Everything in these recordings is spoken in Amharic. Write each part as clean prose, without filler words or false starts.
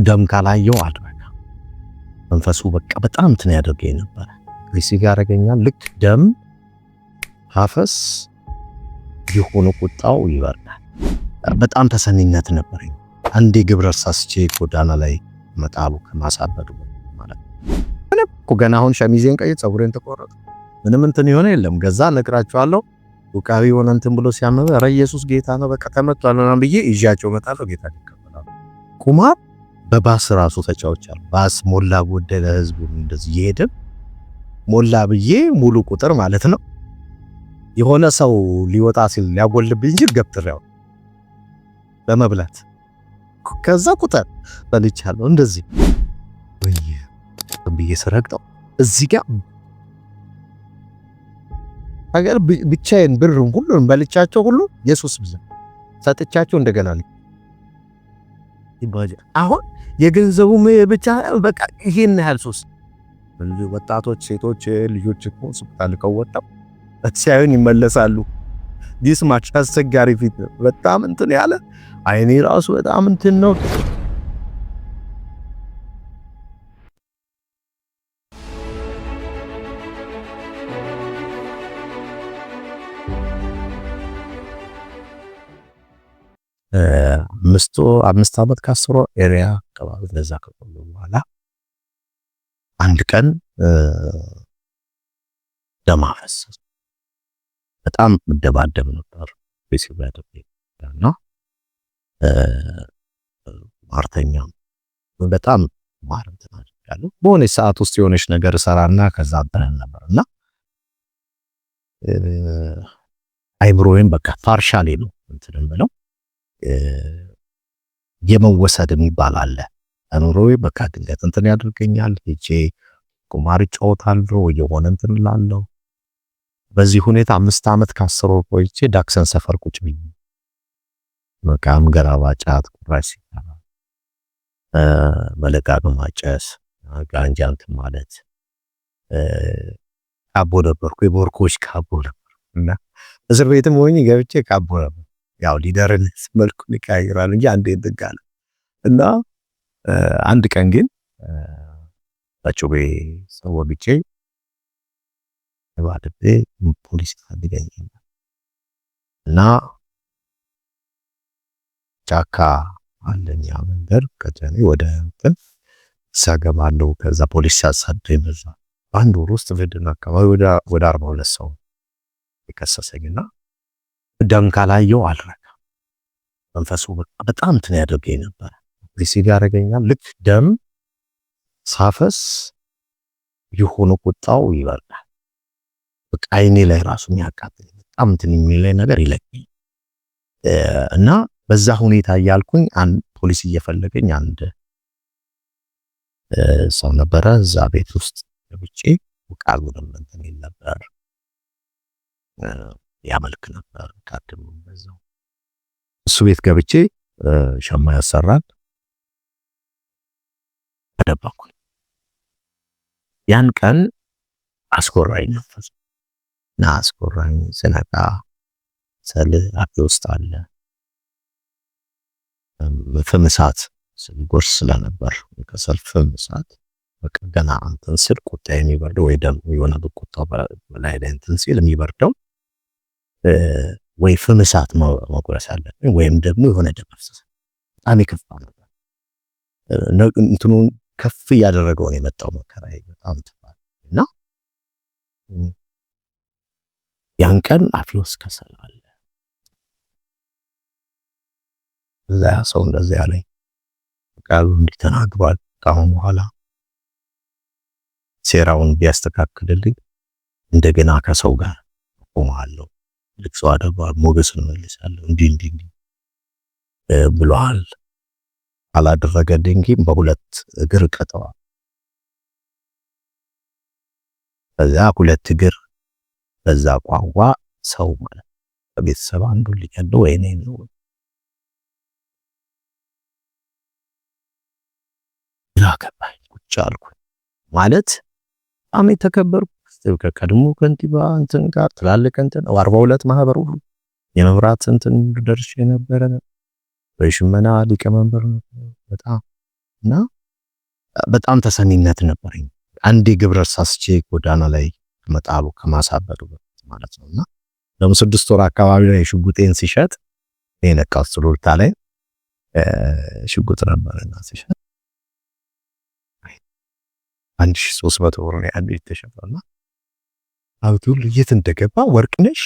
ደም ካላየው አድረጋ መንፈሱ በቃ በጣም እንትን ያደርገኝ ነበር። ሪሲቭ ያደርገኛል። ልክ ደም ሀፈስ የሆነ ቁጣው ይበርዳል። በጣም ተሰኒነት ነበረኝ። አንዴ ግብረ ሳስቼ ጎዳና ላይ መጣሉ ከማሳበዱ ማለት ነው። ገና አሁን ሸሚዜን ቀይ ጸጉሬን ተቆረጠ ምንም እንትን ይሆነ የለም ገዛ ነግራቸዋለሁ። ውቃቢ ሆነ እንትን ብሎ ሲያመበ ኧረ ኢየሱስ ጌታ ነው በቃ ተመቷልና ብዬ ይዣቸው መጣለሁ። ጌታ ይቀበላል። ቁማር በባስ ራሱ ተጫውቻለሁ። ባስ ሞላ ጎደለ ህዝቡ እንደዚህ ይሄድም ሞላ ብዬ ሙሉ ቁጥር ማለት ነው። የሆነ ሰው ሊወጣ ሲል ሊያጎልብኝ እንጂ ገብትራው በመብላት ከዛ ቁጥር በልቻለሁ። እንደዚህ ወይ ብዬ ሰረግጠው እዚህ ጋር አገር ብቻዬን ብሩን ሁሉን በልቻቸው ሁሉ ኢየሱስ ብዛ ሰጥቻቸው እንደገና ይባጃ አሁን የገንዘቡ ብቻ በቃ ይሄን ያህል ሶስ ወጣቶች ሴቶች ልጆች ሆስፒታል ከወጣው ሲያዩን ይመለሳሉ። ዲስ ማች አስቸጋሪ ፊት በጣም እንትን ያለ አይኔ ራሱ በጣም እንትን ነው። አምስት ዓመት ካስሮ ኤሪያ አካባቢ ለዛ ከቆየ በኋላ አንድ ቀን ደም አፈሰሰ። በጣም መደባደብ ነበር ቤተሰብ ያደረገና ማርተኛም በጣም ማርም ተናግያለሁ። በሆነ ሰዓት ውስጥ የሆነች ነገር ሰራና ከዛ አብረን ነበርና አይብሮዬን በቃ ፓርሻሊ ነው እንትን ብለው የመወሰድ የሚባል አለ። አኑሮዬ በቃ ድንገት እንትን ያደርገኛል። እጄ ቁማር ጫወታለሁ የሆነ እንትን ላለው በዚህ ሁኔታ 5 ዓመት ካስሮ ቆይቼ ዳክሰን ሰፈር ቁጭ ብዬ መቃም ገራባ ጫት ቁራሽ ሲታራ መለቃቀም ማጨስ ጋንጃንት ማለት ካቦ ነበርኩ። የቦርኮች ካቦ ነበር እና እስር ቤትም ሆኜ ገብቼ ካቦ ነበር። ያው ሊደርን መልኩ ሊቀያይራል እንጂ አንዴ እንደጋለ እና አንድ ቀን ግን በጩቤ ሰው ወግቼ ባድቤ ፖሊስ ታድገኝ እና ጫካ አለኛ መንደር ከጀኔ ወደ እንትን ሳገባለው። ከዛ ፖሊስ ሲያሳደኝ በዛ አንድ ወር ውስጥ ፍርድና አካባቢ ወደ 42 ሰው የከሰሰኝና ደም ካላየው አልረካ መንፈሱ በጣም እንትን ያደርገኝ ነበር። ሪሲቭ ያደርገኛል። ልክ ደም ሳፈስ የሆነ ቁጣው ይበርዳል። በቃ አይኔ ላይ ራሱ የሚያቃጥል በጣም እንትን የሚለኝ ነገር ይለቀኝ እና በዛ ሁኔታ እያልኩኝ አንድ ፖሊስ እየፈለገኝ አንድ ሰው ነበረ። እዛ ቤት ውስጥ ገብቼ ቃሉንም እንትን ይል ነበር ያመልክ ነበር። ካድም በዛው እሱ ቤት ገብቼ ሸማ ያሰራል ተደባኩ። ያን ቀን አስቆራኝ ነበር እና አስቆራኝ ስነቃ ሰል አፍ ውስጥ አለ ፍምሳት ስንጎርስ ስለነበር ከሰል ፍምሳት በቃ ገና እንትን ስል ቁጣ የሚበርደው ወይ ደም የሆነ ቁጣው በላይ ላይ እንትን ሲል የሚበርደው ወይ ፍምሳት መቁረስ አለ ወይም ደግሞ የሆነ ደም መፍሰስ በጣም ይከፋ ነበር። እንትኑን ከፍ ያደረገው ነው የመጣው መከራዬ በጣም ተባለ እና ያን ቀን አፌ ውስጥ ከሰል አለ። እዛ ሰው እንደዚህ ያለኝ ቃሉ እንዲተናግሯል ካሁን በኋላ ሴራውን ቢያስተካክልልኝ እንደገና ከሰው ጋር ቆማለሁ፣ ልክሷ አደባል ሞገስን መልሳለሁ እንዲህ ብሏል። አላደረገልኝ ግን በሁለት እግር ቀጠዋል። በዛ ሁለት እግር በዛ ቋንቋ ሰው ማለት በቤተሰብ አንዱ ልጅ ያለው ወይኔ ነው ላከባይ ቁጭ አልኩ ማለት በጣም የተከበርኩ ከቀድሞ ከንቲባ እንትን ጋር ትላልቅ እንትን 42 ማህበር ሁሉ የመብራት እንትን ደርሼ ነበረ። በሽመና ሊቀመንበር ነበር። በጣም እና በጣም ተሰሚነት ነበረኝ። አንዴ ግብረ ሳስቼ ጎዳና ላይ መጣሉ ከማሳበዱ ማለት ነውና ደግሞ 6 ወር አካባቢ ላይ ሽጉጤን ሲሸጥ የነቃው ሱሉልታ ላይ ሽጉጥ ነበርና ሲሸጥ 1300 ብር ነው አንዴ ተሸጠና አውቱል የት እንደገባ ወርቅነሽ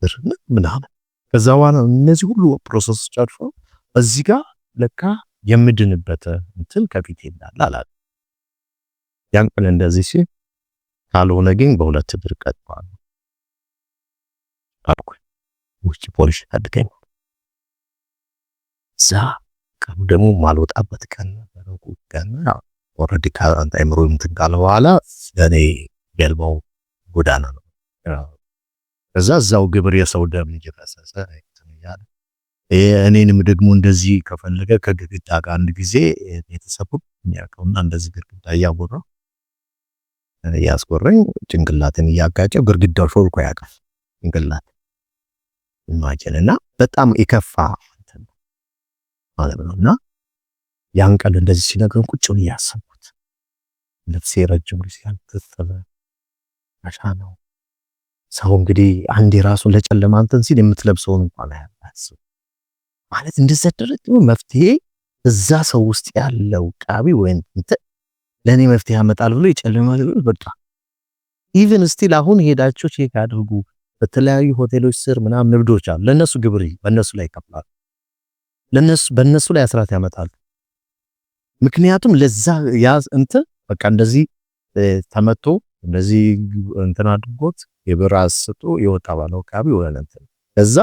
ብርና ምናምን ከዛ በኋላ እነዚህ ሁሉ ፕሮሰስ ጨርሶ እዚህ ጋር ለካ የምድንበት እንትን ከፊት ይላል አላል ያንቀል እንደዚህ ሲል ካልሆነ ግን በሁለት ብር ቀጥቷል አልኩ ውጭ ፖሊስ አድከኝ ዛ ቀኑ ደግሞ ማልወጣበት ቀን ነበረው ቀን ኦሬዲ ካንተ አይምሮ እንትን ካለ በኋላ ለኔ ገልባው ጎዳና ነው እዛው ግብር የሰው ደም ይፈሰሰ አይተኛል እኔንም ደግሞ እንደዚህ ከፈለገ ከግድግዳ ጋር አንድ ጊዜ ቤተሰቡ የሚያውቀውና እንደዚህ ግድግዳ ያወራው ያስቆረኝ ጭንቅላትን ያጋጨ ግድግዳው ሾልኮ ያቀፍ ጭንቅላት ማጀነና በጣም ይከፋ እንትን ማለት ነውና ያን ቀን እንደዚህ ሲነግረን ቁጭ ብዬ ያሰብኩት ልብሴ ረጅም ጊዜ አልተሰበ አሻናው ሰው እንግዲህ አንዴ ራሱን ለጨለማ እንትን ሲል የምትለብሰውን እንኳን አያስብ ማለት እንደዛ ደረጃ መፍትሄ እዛ ሰው ውስጥ ያለው ቃቢ ወይን ለኔ መፍትሄ ያመጣል ብሎ የጨለማ በቃ ኢቭን ስቲል አሁን ሄዳችሁ ቼክ አድርጉ በተለያዩ ሆቴሎች ስር ምናምን ንብዶች አሉ ለነሱ ግብር በነሱ ላይ ይከፍላሉ ለነሱ በነሱ ላይ አስራት ያመጣሉ ምክንያቱም ለዛ ያ እንትን በቃ እንደዚህ ተመቶ እንደዚህ እንትን አድርጎት የብር አስቶ የወጣ ባለው ቃቢ ወለ እንትን እዛ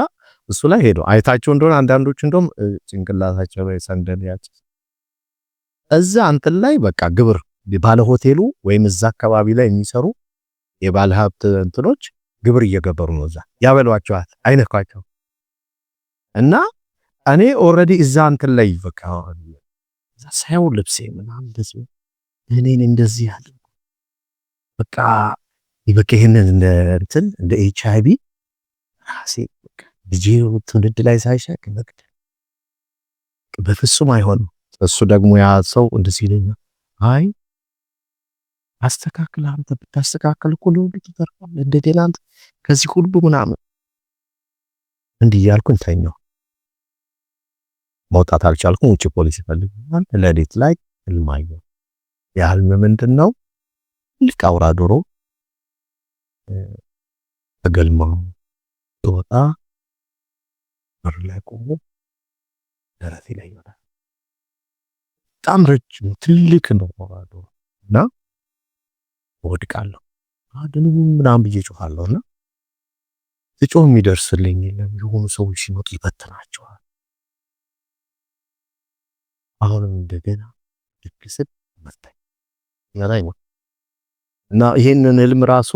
እሱ ላይ ሄዶ አይታቸው እንደሆነ አንዳንዶች እንደውም ጭንቅላታቸው ላይ ሰንደል ያጭ እዛ እንትን ላይ በቃ ግብር ባለ ሆቴሉ ወይም እዛ አካባቢ ላይ የሚሰሩ የባለ ሀብት እንትኖች ግብር እየገበሩ ነው እዛ ያበሏቸዋል አይነካቸው እና እኔ ኦሬዲ እዛ እንትን ላይ በቃ እዛ ሳይው ልብሴ ምናምን እንደዚህ እኔን እንደዚህ ያለ በቃ ይበከህንን እንደ ኤችአይቪ ራሴ በቃ ልጄው ትውልድ ላይ ሳይሸክ መግደል በፍጹም አይሆንም እሱ ደግሞ ያ ሰው እንደዚህ ይለኛል አይ አስተካክል አንተ ብታስተካክል እኮ ነው ልትተርፋል እንደሌላ አንተ ከዚህ ሁሉ ምናምን እንዲህ ያልኩኝ ተኛው መውጣት አልቻልኩም ውጪ ፖሊስ ይፈልጋል ለሌት ላይ ህልማየው ያህልም ምንድነው ልክ አውራ ዶሮ ተገልማው ወጣ በር ላይ ቆሞ ደረቴ ላይ ይወጣል በጣም ረጅም ትልቅ ነው አውራ ዶሮ እና ወድቃለሁ አድኑ ምናምን ብዬ ጮኻለሁና ስጮህ የሚደርስልኝ የለም የሆኑ ሰዎች ሲመጡ ይበትናቸዋል አሁንም እንደገና ድግስት መጣኝ ያላይሞ እና ይሄንን ህልም ራሱ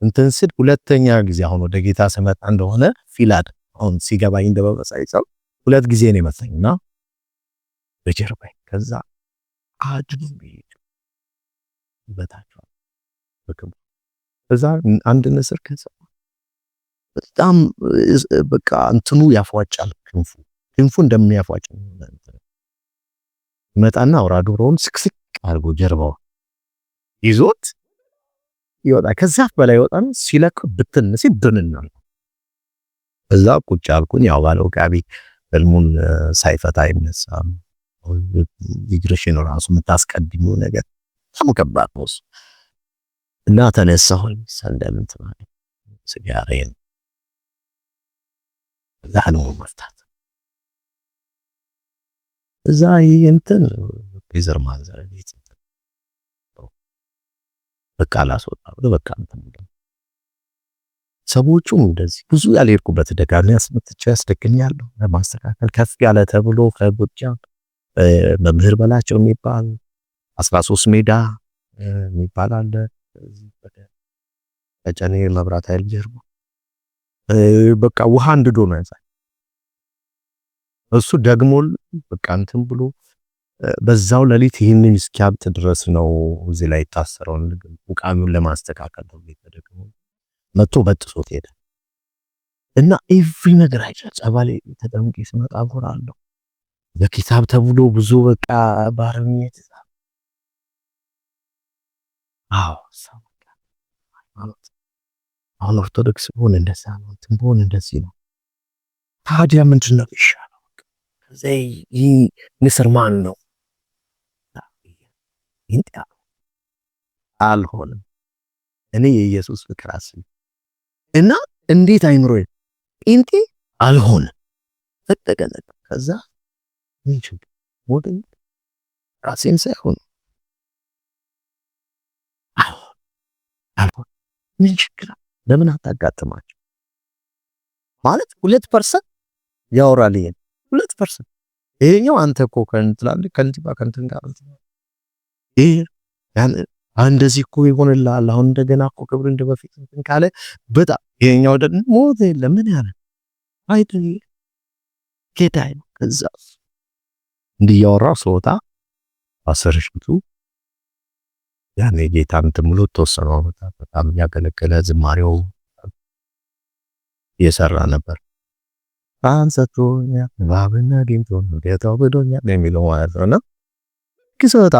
እንትን ስል ሁለተኛ ጊዜ አሁን ወደ ጌታ ሰመጣ እንደሆነ ፊላድ አሁን ሲገባኝ እንደበመሳይሰው ሁለት ጊዜ ነው መሰለኝና በጀርባይ ከዛ አድኑ በታቸው በከም ከዛ አንድ ንስር ከዛ በጣም በቃ እንትኑ ያፏጫል ክንፉ እንደሚያፏጭ መጣና አውራ ዶሮውን ስክስክ አርጎ ጀርባው ይዞት ይወጣ ከዛ በላይ ይወጣና ሲለቅ ብትን ሲድንና እዛ ቁጭ አልኩኝ ያው ባለው ቃቢ ህልሙን ሳይፈታ አይነሳም ዲግሬሽን ራሱ የምታስቀድሚው ነገር ተመከባት ነው እና ተነሳሁኝ ሰንደል እንትን ማለት ሲጋራዬን ዛኑ መፍታት እዛ እንትን ይዘር ማንዘር ቤት በቃ ላስወጣ በቃ እንትን ሰዎቹም እንደዚህ ብዙ ያልሄድኩበት ደጋሚ ያስደግኛለሁ ለማስተካከል ከፍ ያለ ተብሎ ከጎጃም መምህር በላቸው የሚባል 13 ሜዳ የሚባል አለ በጨኔ መብራት ኃይል ጀርባ በቃ ውሃ እንድዶ ነው ያሳይ እሱ ደግሞ በቃ እንትን ብሎ በዛው ለሊት ይሄንን እስኪያብጥ ድረስ ነው እዚህ ላይ ታሰረው ቃሚውን ለማስተካከል ነው የተደረገው መጥቶ በጥሶት ሄደ እና ኤቭሪ ነገር አይቻል ጸባሌ ተደምቄ ስመጣ ጎራለሁ ለኪታብ ተብሎ ብዙ በቃ በአረብኛ የተጻፈ አዎ ሰው ማለት አሁን ኦርቶዶክስ ብሆን እንደዛ ነው፣ እንትን ብሆን እንደዚህ ነው። ታዲያ ምንድን ነው ይሻለው? ከዚህ ይህ ንስር ማን ነው? ይንጣ አልሆንም። እኔ የኢየሱስ ፍቅር አስኝ እና እንዴት አይምሮዬ ጴንጤ አልሆንም ተጠቀለቀ። ከዛ ምን ችግር ወደ ራሴን ሳይሆን አልሆን ምን ችግር ለምን አታጋጥማቸው ማለት 2% ያወራል። ይሄን 2% ይሄኛው አንተ እኮ ከእንትላልክ ከንቲባ ከንትን ጋር ይሄ ያን እንደዚህ እኮ ይሆንልሃል። አሁን እንደገና እኮ ክብር እንደበፊት እንትን ካለ በጣም ይሄኛው ደግሞ ሞት የለም ምን ያለ አይደል ጌታዬ ነው። ከዛ እንዲያወራው ስወጣ አሰርሽቱ ያኔ ጌታን ተምሎ ተወሰነ በጣም ያገለገለ ዝማሬው እየሰራ ነበር። አንሰቶኛ ባብና ዲምቶ ጌታው በዶኛ የሚለው ማለት ነው። ከሰጣ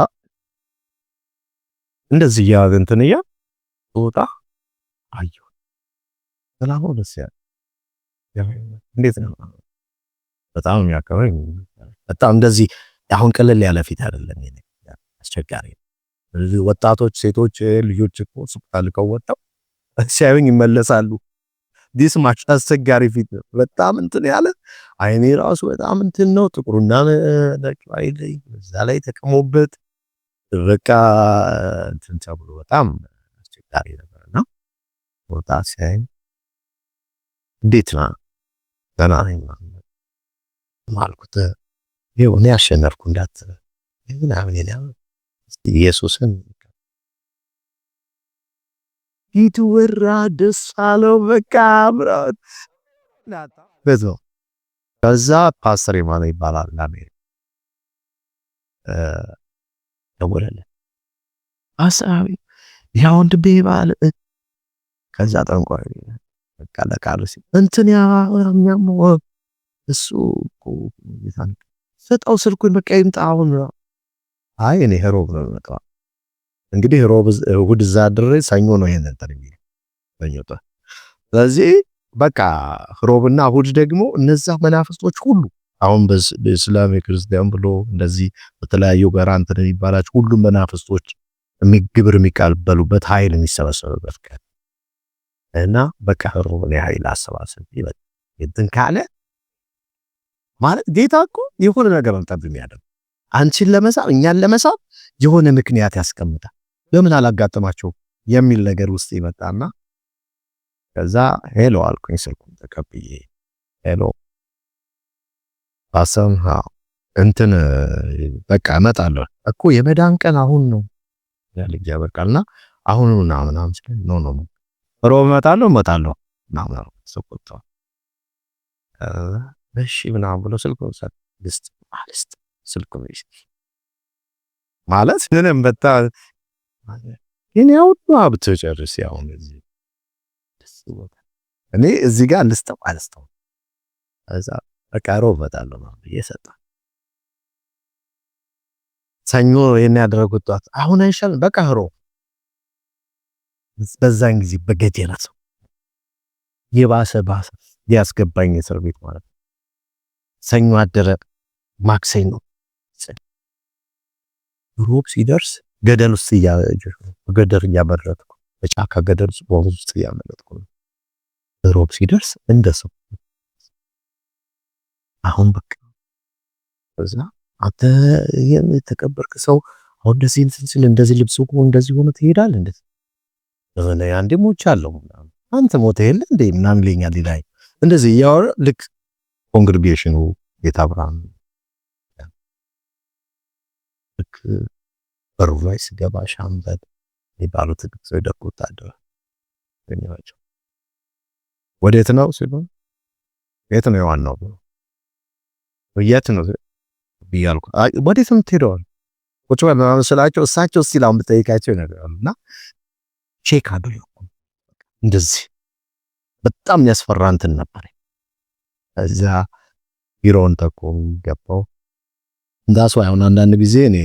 እንደዚህ ያው እንትን ያ ወጣ አዩ ሰላም ደስ ያ እንዴት ነው በጣም የሚያከብረኝ በጣም እንደዚህ አሁን ቀለል ያለ ፊት አይደለም። ይሄ አስቸጋሪ ወጣቶች ሴቶች ልጆች እኮ ሱቃል ከወጣው ሲያዩኝ ይመለሳሉ። ዲስ ማች አስቸጋሪ ፊት በጣም እንትን ያለ አይኔ ራሱ በጣም እንትን ነው ጥቁሩና ነጭ አይደል እዛ ላይ ተቀሞበት በቃ እንትን ተብሎ በጣም አስቸጋሪ ነበርና ወጣ ሲያይ እንዴት ነው ገና ነኝ ማልኩት ይሄው እኔ አሸነፍኩ እንዳት ምናምን ይላል ኢየሱስን ይትወራ ደስ አለው በቃ ብራት ናታ በዞ ከዛ ፓስተር ማን ይባላል ለአሜሪካ ደወለለ አሳቢ ያው እንድቤ ባል ከዛ ጠንቋይ በቃ ለቃሉ ሲ እንትን ያኛም እሱ ይታን ሰጣው ስልኩን በቃ ይምጣ አሁን አይ እኔ ሮብ ነው የምመጣው እንግዲህ ሮብ እሑድ እዛ ድሬ ሰኞ ነው ይሄን እንትን የሚል በእኛው ስለዚህ በቃ ሮብና እሑድ ደግሞ እነዛ መናፍስቶች ሁሉ አሁን በእስላም ክርስቲያን ብሎ እንደዚህ በተለያዩ ጋር እንትን የሚባላቸው ሁሉም መናፍስቶች ግብር የሚቀበሉበት ኃይል የሚሰበሰብበት ቀን እና በቃ ሮብ ላይ ኃይል አሰባሰብ ይበል እንትን ካለ ማለት ጌታ እኮ የሆነ ነገር እንጠብ የሚያደርግ አንቺን ለመሳብ እኛን ለመሳብ የሆነ ምክንያት ያስቀምጣል። ለምን አላጋጠማቸው የሚል ነገር ውስጥ ይመጣና ከዛ ሄሎ አልኩኝ ስልኩን ተቀብዬ ሄሎ አሰምሃ እንትን በቃ እመጣለሁ እኮ የመዳን ቀን አሁን ነው ያልጅ ያበቃልና አሁንና ምናምን ሲል ኖ ሮብ እመጣለሁ ምናምን ሰቆጣ እሺ ምናምን ብሎ ስልኩን ሰጥቶ አልስት ስልኩን ማለት ምንም በጣም ግን ያው አብቶ ጨርስ ያው እዚህ እኔ እዚህ ጋር አልስተው እዛ በቃ ሮብ እመጣለሁ ማለት እየሰጣ ሰኞ የኔ ያደረጉት ጧት አሁን አይሻልም በቃ ሮብ በዛን ጊዜ በገጀራ ሰው የባሰ ያስገባኝ እስር ቤት ማለት ነው። ሰኞ አደረ ማክሰኞ ሮብ ሲደርስ ገደል ውስጥ ገደል እያመረጥኩ በጫካ ገደል ውስጥ እያመረጥኩ ሮብ ሲደርስ እንደሰው አሁን በቃ እዛ አንተ የተከበርክ ሰው አሁን እንደዚህ እንትን እንደዚህ ልብስ እኮ እንደዚህ ሆነ ትሄዳለህ እንደዚህ እኔ አንዴ ሞቻለሁ አንተ ሞተህ የለ እንዴ ምናምን ይለኛል ይላይ እንደዚህ ያወራ ልክ ኮንግሪጌሽኑ የታብራን ልክ በሩ ላይ ስገባ ሻምበል ይባሉት ሰው ደቁት አደረ በእኛቸው ወዴት ነው ሲሉ የት ነው ዋናው የት ነው ቢያልኩ ወዴት ነው ትሄደው ቁጭ ብለው መስላቸው እሳቸው ሲላም በጠይቃቸው ነገርና ቼክ አድርጎ እንደዚህ በጣም ያስፈራ እንትን ነበር። እዛ ቢሮን ተቆም ገባው እንዳስ አሁን አንዳንድ ጊዜ እኔ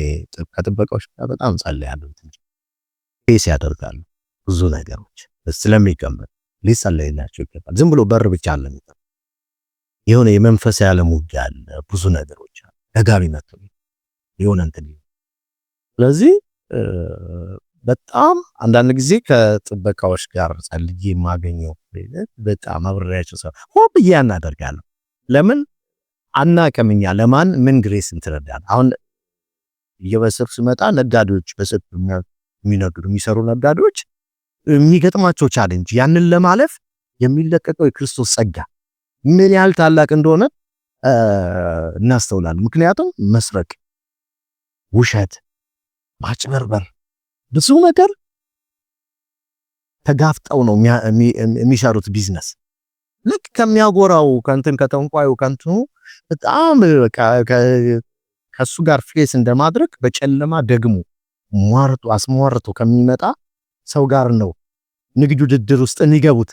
ከጥበቃዎች ጋር በጣም ጸልያለሁ። ፌስ ያደርጋሉ ብዙ ነገሮች ስለሚቀመጥ ሊጸለይላቸው ይገባል። ዝም ብሎ በር ብቻ አለ የሆነ የመንፈስ ያለ ውጊያ አለ፣ ብዙ ነገሮች አሉ። ደጋቢነት የሆነ እንትን ስለዚህ በጣም አንዳንድ ጊዜ ከጥበቃዎች ጋር ጸልዬ የማገኘው በጣም አብሬያቸው ሰው ሆብ ያናደርጋለሁ። ለምን አናቀምኛ ለማን ምን ግሬስ እንትረዳል። አሁን እየበሰብ ሲመጣ ነጋዴዎች በሰጥ የሚነግዱ የሚሰሩ ነጋዴዎች የሚገጥማቸው ቻሌንጅ ያንን ለማለፍ የሚለቀቀው የክርስቶስ ጸጋ ምን ያህል ታላቅ እንደሆነ እናስተውላለን። ምክንያቱም መስረቅ፣ ውሸት፣ ማጭበርበር ብዙ ነገር ተጋፍጠው ነው የሚሰሩት ቢዝነስ። ልክ ከሚያጎራው ከንትን ከተንቋዩ ከንቱ በጣም ከሱ ጋር ፌስ እንደማድረግ በጨለማ ደግሞ አስሟርቶ ከሚመጣ ሰው ጋር ነው ንግድ ውድድር ውስጥ የሚገቡት።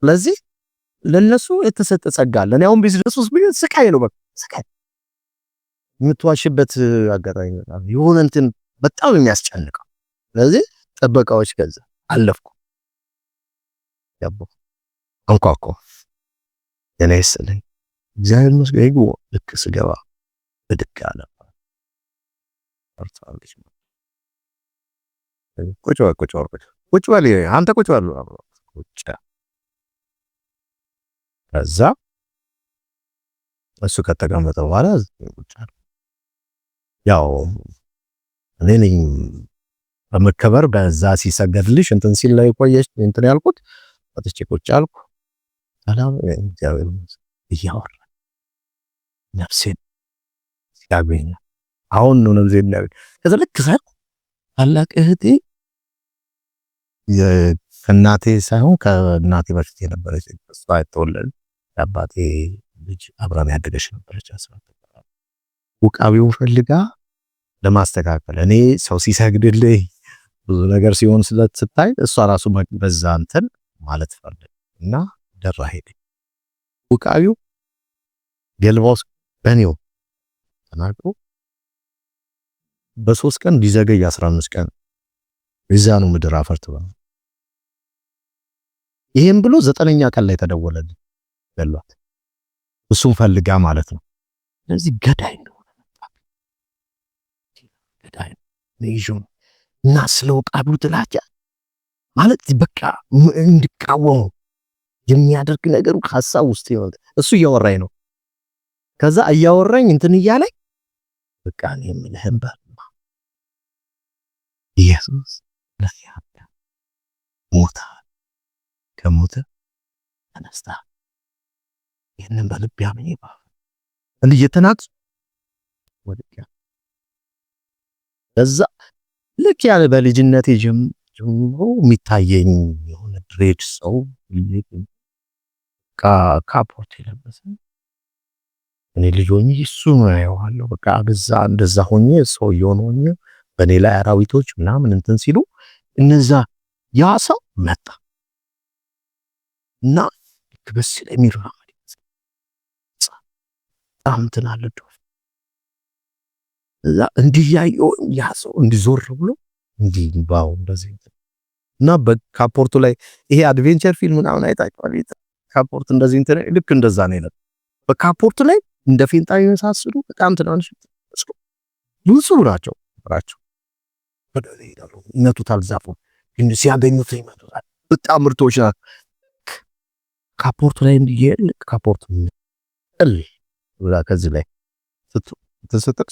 ስለዚህ ለነሱ የተሰጠ ጸጋ አለ። አሁን ቢዝነስ ውስጥ ቢሆን ስቃይ ነው፣ በቃ ስቃይ የምትዋሽበት አጋጣሚ የሆነ እንትን በጣም የሚያስጨንቀው። ስለዚህ ጥበቃዎች ከዛ አለፍኩ ያቦ አንኳኳ የኔ ስለኝ እግዚአብሔር ይመስገን ይግቡ። ልክ ስገባ ብድግ አለ አርታለች። ቁጭ በል አንተ ቁጭ በል ቁጭ። ከዛ እሱ ከተቀመጠ በኋላ ቁጭ አለ። ያው እኔ ነኝ በመከበር በዛ ሲሰገድልሽ እንትን ሲል ላይ ቆየሽ እንትን ያልኩት ወጥቼ ቁጭ አልኩ። ሰላም እግዚአብሔር ይመስገን እያወራ ነፍሴን ሲያገኝ አሁን ነው ነፍሴን ላይ ከዛ ልክ ሰር ታላቅ እህቴ ከእናቴ ሳይሆን ከእናቴ በፊት የነበረች እሷ የተወለደ አባቴ ልጅ አብራም ያደገች ነበረች። ውቃቢውን ፈልጋ ለማስተካከል እኔ ሰው ሲሰግድልኝ ብዙ ነገር ሲሆን ስታይ እሷ ራሱ በዛ እንትን ማለት ፈርደ እና ደራ ሄደ። ውቃቢው ገልባውስ በኔው ተናግሮ በ3 ቀን ሊዘገይ 15 ቀን እዛኑ ምድር አፈርት ነው። ይሄን ብሎ 9ኛ ቀን ላይ ተደወለልኝ ገሏት። እሱን ፈልጋ ማለት ነው። ስለዚህ ገዳይ ነው ገዳይ ነው እና ስለ ውቃቢው ጥላቻ ማለት በቃ እንድቃወሙ የሚያደርግ ነገሩ ሐሳብ ውስጥ ይወጣ። እሱ እያወራኝ ነው። ከዛ እያወራኝ እንትን እያለኝ በቃ እኔ የምልህም ኢየሱስ ለሲያዳ ሞታ ከሞተ ተነስታ ይሄንን በልብ ያመኝ እንዴ የተናቅ ወድቂያ ከዛ ልክ ያለ በልጅነቴ ጀምሮ የሚታየኝ የሆነ ድሬድ ሰው ካፖርት የለበሰ እኔ ልጅ ሆኜ እሱ ነው ያየዋለሁ። በቃ በዛ እንደዛ ሆኜ ሰው ሆኜ በኔ ላይ አራዊቶች ምናምን እንትን ሲሉ እነዛ ያ ሰው መጣ እና በስ ለሚራመድ እንትን አለ እዛ እንዲያየው ያ ሰው እንዲዞር ብሎ እንዲባው እንደዚህ እና በካፖርቱ ላይ ይሄ አድቬንቸር ፊልም ምናምን አይታችኋል። ካፖርት እንደዚህ እንትን ልክ እንደዛ ነው ይላል። በካፖርቱ ላይ እንደ ፌንጣ የመሳሰሉ በጣም ትናንሽ ብዙ ናቸው ወደዚህ ይላሉ። ይመቱታል ዛፉ ግን ሲያገኙት ይመቱታል። በጣም ምርቶች ናቸው። ካፖርቱ ላይ እንዲየል ካፖርቱ እል ወላ ከዚህ ላይ ስትሰጥቅ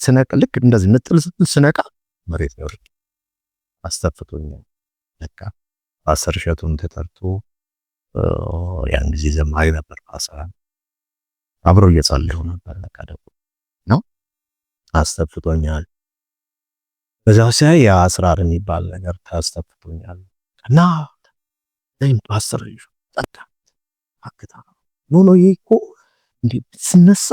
ስነቃ ልክ እንደዚህ ንጥል ስትል ስነቃ መሬት ነው ወርቅ አስተፍቶኛል። ለካ አስር ሸቱን ተጠርቶ ያን ጊዜ ዘማሪ ነበር። አብረው እየጸለዩ ነበር። ለካ ደግሞ ነው አስተፍቶኛል። በዛው ሲያይ ያ አስራር የሚባል ነገር ታስተፍቶኛል እና ለምን ፓስተር ጠጣ አክታ ኖ ይኮ እንዴ ስነሳ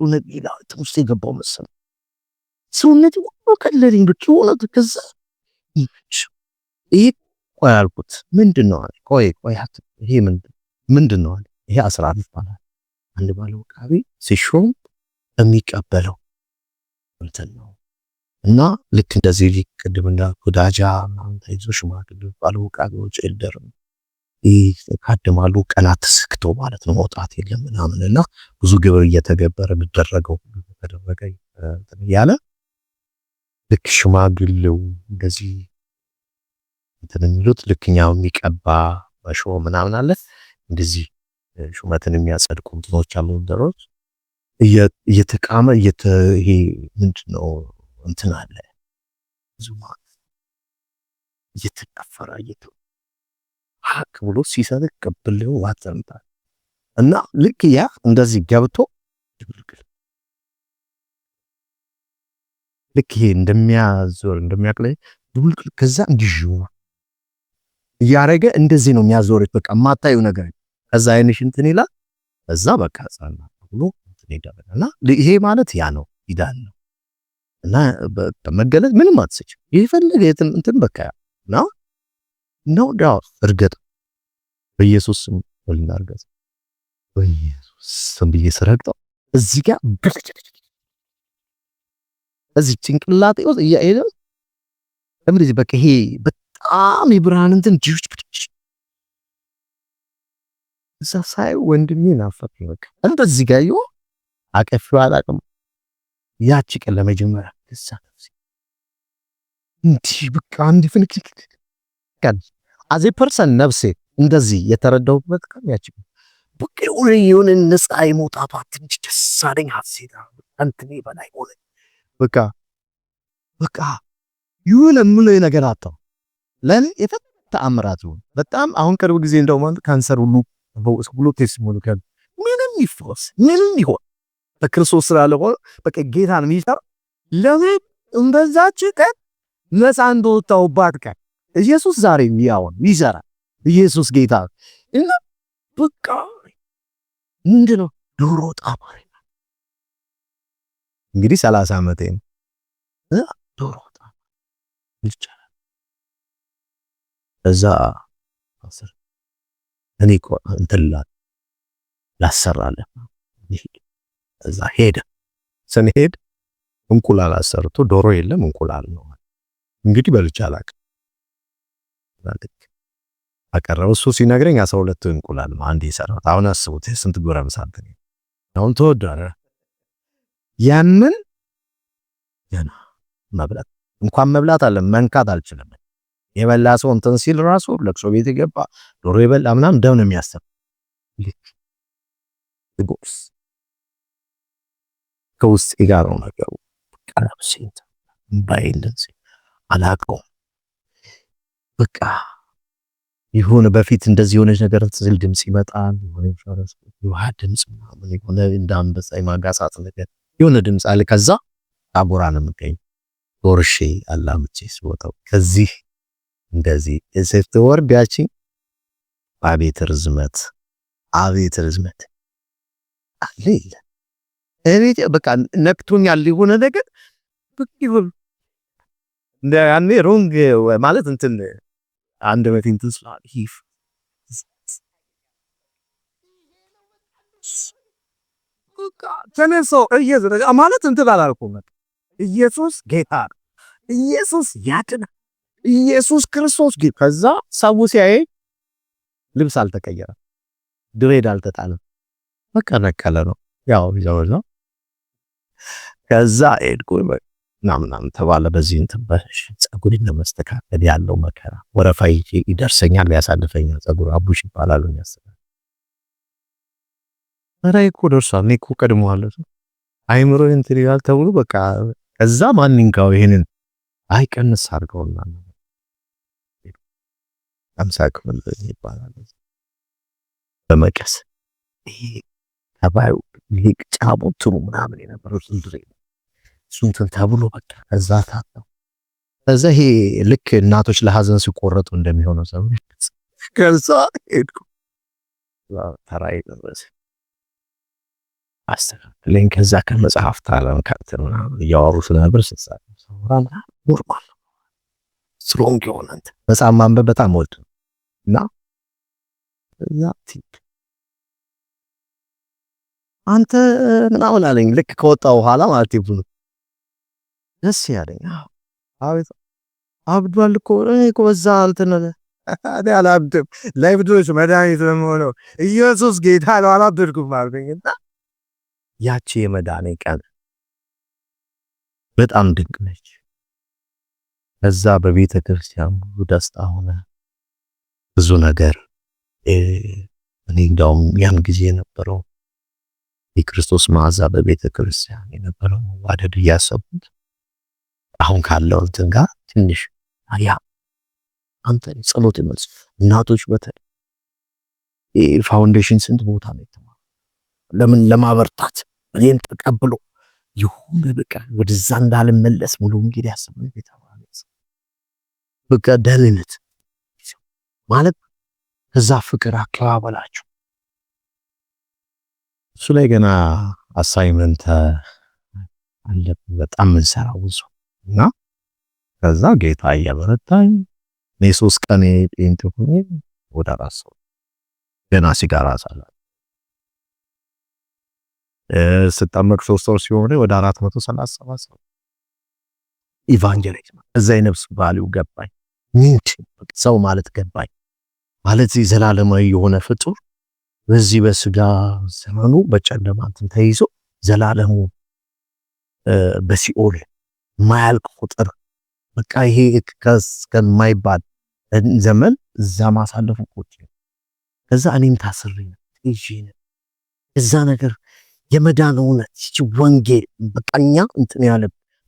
ሱነት ይላል ትውስጥ የገባው መሰለኝ። ሱነት ወቀለልኝ ብቻውን ከዛ ይሄ ቆይ አልኩት። ምንድነው አለ። ቆይ ይሄ ምንድነው አለ። ይሄ አስራር ይባላል አንድ ባለውቃቢ ሲሾም የሚቀበለው እንትን ነው እና ልክ እንደዚህ ቅድም እንዳልኩት ዳጃ ምናምን ተይዞ ሽማግሌ ባለውቃቢዎች ኤልደር ይካድማሉ። ቀናት ተሰክቶ ማለት ነው መውጣት የለም ምናምን እና ብዙ ግብር እየተገበረ የሚደረገው ተደረገ ያለ ልክ ሽማግሌው እንደዚህ እንትን የሚሉት ልክኛው የሚቀባ በሾ ምናምን አለ እንደዚህ ሹመትን የሚያጸድቁ እንትኖች አሉ እንደሮች እየተቃመ ይሄ ምንድነው እንትን አለ ብዙ ማለት እየተቀፈረ ሀክ ብሎ ሲሰልክ ቀብለው ዋጠንታል እና ልክ ያ እንደዚህ ገብቶ ልክ ይሄ እንደሚያዞር እንደሚያቅለይ ድብልቅልቅ ከዛ እንዲጅው ያረገ እንደዚህ ነው የሚያዞርት በቃ ማታዩ ነገር ከዛ አይንሽ እንትን ይላል ከዛ በቃ ጻና ብሎ እንትን ይደረጋልና ይሄ ማለት ያ ነው ይዳል ነው እና በመገለጥ ምንም አትሰጭ ይፈልግ የትም እንትን በቃ ነው ዳው እርግጥ በኢየሱስ ስም ወልናርገዝ በኢየሱስ ስም በየሰረግጠው እዚህ ጋር እዚህ ጭንቅላቴ ውስጥ እያሄደ እንደዚህ በቃ ይሄ በጣም የብርሃን እንትን ጅጅ እዛ ሳይ ወንድሜ ናፈቅ በቃ እንደዚህ ጋር ይው አቀፍው አላቅም ያቺ ቀን ለመጀመሪያ እዛ እንዲህ በቃ አንድ ፍንክክ ቀን አዜ ፐርሰን ነፍሴ እንደዚህ የተረዳሁበት ቀን ያቺ በቃ የሆነ ነፃ የመውጣቷ ትንሽ ደስ አለኝ ሐሴታ አንተኔ በላይ ሆነ በቃ ይሁን ምን ነገር አጣው ለኔ የተተአምራት ነው በጣም አሁን ቅርብ ጊዜ እንደው ማለት ካንሰር ሁሉ ብሎ ቴስቲሞኒ ካል ምንም ይፈወስ ምንም ይሆን በክርስቶስ ስላለው በቃ ጌታን የሚሰራ ለምን እንደዛች ቀን ነፃ እንደወጣሁባት ቀን ኢየሱስ ዛሬ ያውን ይሰራል ኢየሱስ ጌታ እና በቃ ምንድነው ዶሮ ጣማሪ እንግዲህ 30 ዓመቴ ነው ዶሮ ጣማ ይቻላል እዛ አስር እኔ እኮ እንትን ላሰራለህ እዛ ሄደ ስንሄድ እንቁላል አሰርቶ ዶሮ የለም እንቁላል ነው እንግዲህ በልቼ አላውቅም አቀረበ እሱ ሲነግረኝ 12 እንቁላል አንድ ይሰራው አሁን አስቡት ስንት ጎረምሳ አንተ አሁን ተወደረ ያንን ያና መብላት እንኳን መብላት አለ መንካት አልችልም የበላ ሰው እንትን ሲል ራሱ ለቅሶ ቤት ይገባ ዶሮ ይበላ ምናምን ደም ነው የሚያስተው ልጅ ከውስጥ ይጋረው ነገሩ ቀረብ ሲንት ባይልንስ አላቀው በቃ ይሁን በፊት እንደዚህ የሆነች ነገር ትዝል ድምጽ ይመጣል የሆነ ፈረስ ውሃ ድምጽ ምናምን የሆነ እንዳንበሳ የማጋሳት ነገር የሆነ ድምጽ አለ ከዛ አቦራን ምገኝ ዶርሼ አላምጪ ስወጣው ከዚህ እንደዚህ እሰት ወርቢያችን አቤት ርዝመት አለለ እቤት በቃ ነክቶኛል የሆነ ነገር በቃ እንደ ያኔ ሮንግ ማለት እንትን አንድ በፊት እንትን ስላል ሂፍ በቃ ተነሶ ኢየሱስ ማለት እንትን አላልኩም ኢየሱስ ጌታ ኢየሱስ ያድናል ኢየሱስ ክርስቶስ ጌታ ከዛ ሰው ሲያይ ልብስ አልተቀየረ ድሬድ አልተጣለም በቃ ነከለ ነው ያው ይዘው ነው ከዛ ኤድኩኝ ናምናም ተባለ በዚህ እንትን በሽ ጸጉርን ለማስተካከል ያለው መከራ ወረፋይ ይደርሰኛል ያሳልፈኛል ጸጉር አቡሽ ይባላል ነው ያሰበ አራይ እኮ ደርሷል እኔ እኮ ቀድሞዋለሁ አይምሮ እንትን ይላል ተብሎ በቃ ከዛ ማንንካው ይሄንን አይቀንስ አድርገውና አምሳክም ይባላል በመቀስ ይሄ አባዩ ሊቅ ጫቦቱ ምናምን የነበረው እንድሬ ሱንተን ተብሎ በቃ ከዛ ታጣው ከዛ ይሄ ልክ እናቶች ለሐዘን ሲቆረጡ እንደሚሆነው ሰው ከዛ ሄድኩ ተራይ ደረሰ አስተካክለኝ ከዛ ከመጽሐፍ ታለም ካተና ያወሩት ነበር ሰሳት ሰውራም ኖርማል ስትሮንግ የሆነ መጽሐፍ ማንበብ በጣም ወድ እና ቲፕ አንተ ምናምን አለኝ። ልክ ከወጣው በኋላ ማለት ይብሉ ደስ ያለኝ አቤት አብዷል እኮ እኔ እኮ በዛ እንትን እኔ አላብድም። ለእብዶች መድኃኒት ነው ኢየሱስ ጌታ ነው። አላብድኩም አልኩኝና ያቺ የመዳኔ ቀን በጣም ድንቅ ነች። እዛ በቤተ ክርስቲያን ብዙ ደስታ ሆነ፣ ብዙ ነገር እኔ እንደውም ያን ጊዜ የነበረው የክርስቶስ መዓዛ በቤተ ክርስቲያን የነበረው ዋደድ እያሰቡት አሁን ካለው እንትን ጋር ትንሽ ያ አንተ ጸሎት ይመልስ እናቶች በተለይ ፋውንዴሽን ስንት ቦታ ነው የተማረው። ለምን ለማበርታት እኔን ተቀብሎ ይሁን በቃ ወደዛ እንዳልመለስ ሙሉ እንግዲህ ያሰበው ቤታ ማለት በቃ ደህንነት ማለት እዛ ፍቅር አከባበላችሁ እሱ ላይ ገና አሳይመንት አለ በጣም እንሰራው ብዙ እና ከዛ ጌታ እያበረታኝ እኔ 3 ቀን ጴንጤ ሆኜ ወደ ራሱ ገና ሲጋራ ሳላ ስታመቅ 3 ወር ሲሆን ወደ 437 ሰው ኢቫንጀሊስት እዛ የነፍስ ቫልዩ ገባኝ። ሰው ማለት ገባኝ ማለት ዘላለማዊ የሆነ ፍጡር በዚህ በስጋ ዘመኑ በጨለማ ተይዞ ዘላለሙ በሲኦል ማያልቅ ቁጥር በቃ ይሄ ከማይባል ዘመን እዛ ማሳለፉ ቁጭ ከዛ እኔም ታስሬ ነው እዛ ነገር የመዳን እውነት እቺ ወንጌል በቃኛ እንትን ያለ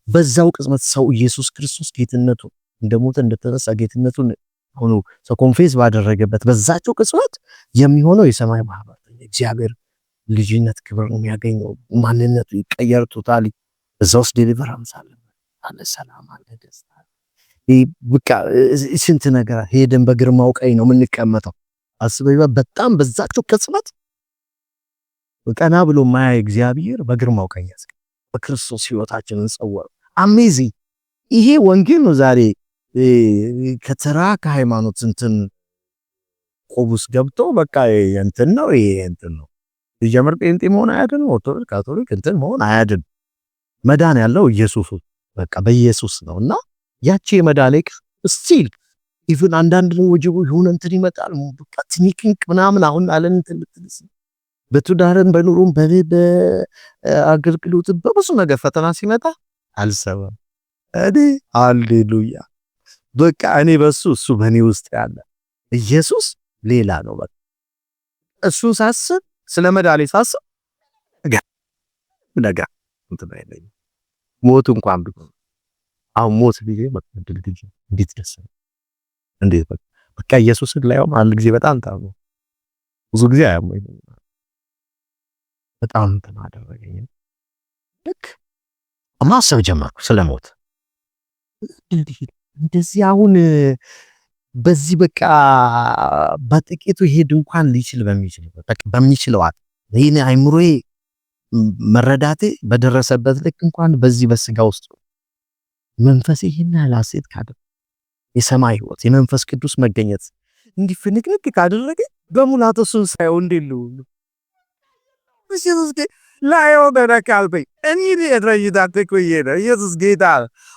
በዛው ቅጽበት ሰው ኢየሱስ ክርስቶስ ጌትነቱ እንደሞተ እንደተነሳ ጌትነቱን ሆኖ ሰው ኮንፌስ ባደረገበት በዛቸው ቅጽበት የሚሆነው የሰማይ ማህበር እግዚአብሔር ልጅነት ክብር ነው የሚያገኘው። ማንነቱ ይቀየር ቶታሊ እዛው ዴሊቨራንስ አለ ሰላም አለ ደስታ በቃ ስንት ነገር ሄደን በግርማው ቀኝ ነው የምንቀመጠው። አስበይባ በጣም በዛቸው ቅጽበት ቀና ብሎ ማያ እግዚአብሔር በግርማው ቀኝ ያስቀ በክርስቶስ ህይወታችንን ጸወረ። አሜዚንግ ይሄ ወንጌል ነው። ዛሬ ከተራ ከሃይማኖት እንትን ቆቡስ ገብቶ በቃ እንትን ነው ይሄ እንትን ነው የጀመር ጴንጤ መሆን አያድን ኦርቶዶክስ ካቶሊክ እንትን መሆን አያድን። መዳን ያለው ኢየሱስ በቃ በኢየሱስ ነውና ያቺ የመዳሌክ ስቲል ኢቭን አንዳንድ ወጅቡ ይሁን እንትን ይመጣል በቃ ቲኒኪንግ ምናምን አሁን አለን እንትን ልትልስ በትዳርን በኑሮም በአገልግሎት በብዙ ነገር ፈተና ሲመጣ አልሰማም እኔ ሃሌሉያ በቃ እኔ በሱ እሱ በኔ ውስጥ ያለ ኢየሱስ ሌላ ነው። በቃ እሱ ሳስብ ስለመዳሌ ሳስብ ነገ እንትን አይለኝ ሞት እንኳን ቢሆን አሁን ሞት ቢገኝ መጥተል ልጅ እንዴት ደስ እንዴት በቃ ኢየሱስን ላይም አንድ ጊዜ በጣም ታው ብዙ ጊዜ አያመኝ በጣም እንትን አደረገኝ። ልክ ማሰብ ጀመርኩ ስለሞት እንደዚህ አሁን በዚህ በቃ በጥቂቱ ሄድ እንኳን ሊችል በሚችለው ይሄን አይምሮዬ መረዳቴ በደረሰበት ልክ እንኳን በዚህ በስጋ ውስጥ መንፈስ ይሄን ያላሴት ካደ የሰማይ ህይወት የመንፈስ ቅዱስ መገኘት እንዲፍንክንክ ካደረገ በሙላቱ እሱን ሳይው እንደሉ ኢየሱስ ላይው በረካልበይ እኔ እድረይዳት ቆየነ ኢየሱስ ጌታ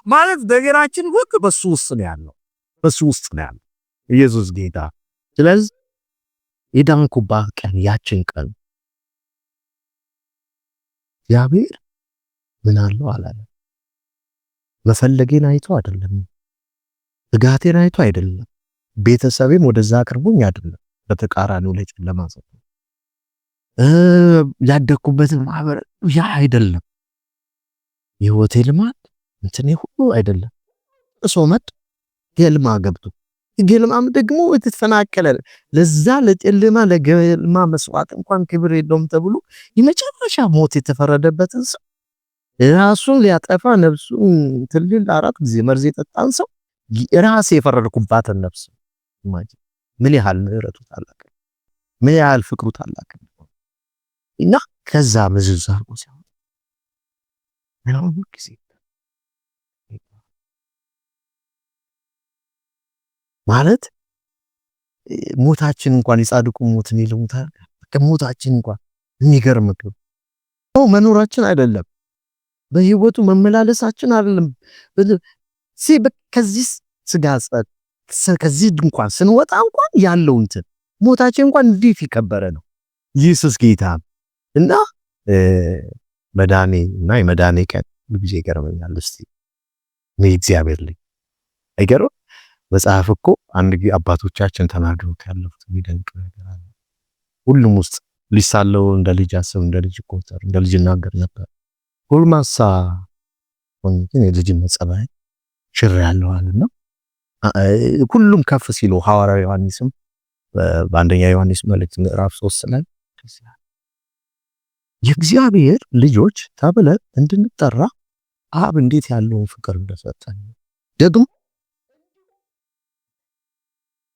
ማለት ነገራችን ሁሉ በሱ ውስጥ ነው ያለው በሱ ውስጥ ነው ያለው ኢየሱስ ጌታ። ስለዚህ የዳንኩባት ቀን ያችን ቀን እግዚአብሔር ምን አለው አላለ መፈለጌን አይቶ አይደለም ትጋቴን አይቶ አይደለም ቤተሰቤም ወደዛ አቅርቦኝ አይደለም በተቃራኒው ላይ ጨለማ ሰው ያደኩበት ማህበር ያ አይደለም የሆቴ ልማት እንትን ሁሉ አይደለም እሱ መጥ ገልማ ገብቶ ገልማም ደግሞ የተፈናቀለ ለዛ ለጨለማ ለገልማ መስዋዕት እንኳን ክብር የለውም ተብሎ የመጨረሻ ሞት የተፈረደበትን ሰው ራሱን ሊያጠፋ ነፍሱን ትልል 4 ጊዜ መርዝ የጠጣን ሰው ራሴ የፈረድኩባትን ነፍስ ማለት ምን ያህል ምህረቱ ታላቅ ምን ያህል ፍቅሩ ታላቅ እና ከዛ መዝዝ አርጎ ሲያው ነው ጊዜ ማለት ሞታችን እንኳን የጻድቁ ሞትን ይልሙታል ሞታችን እንኳን የሚገርም ነው መኖራችን አይደለም፣ በህይወቱ መመላለሳችን አይደለም። ከዚህ ስጋ ከዚህ ድንኳን ስንወጣ እንኳን ያለው እንትን ሞታችን እንኳን እንዴት የከበረ ነው። ኢየሱስ ጌታ እና መዳኔ እና የመዳኔ ቀን ጊዜ ይገርመኛል። እስቲ እግዚአብሔር ልጅ አይገርም? መጽሐፍ እኮ አንድ አባቶቻችን ተናግረውት ያለፉት የሚደንቅ ነገር አለ። ሁሉም ውስጥ ልጅ ሳለው እንደ ልጅ አስብ፣ እንደ ልጅ ቆጠር፣ እንደ ልጅ እናገር ነበር። ጎልማሳ ሆኜ ግን የልጅነት ጸባይ ሽር ያለዋልና ሁሉም ከፍ ሲሉ ሐዋርያው ዮሐንስም በአንደኛ ዮሐንስ መልእክት ምዕራፍ 3 ላይ የእግዚአብሔር ልጆች ተብለን እንድንጠራ አብ እንዴት ያለውን ፍቅር እንደሰጠን ደግሞ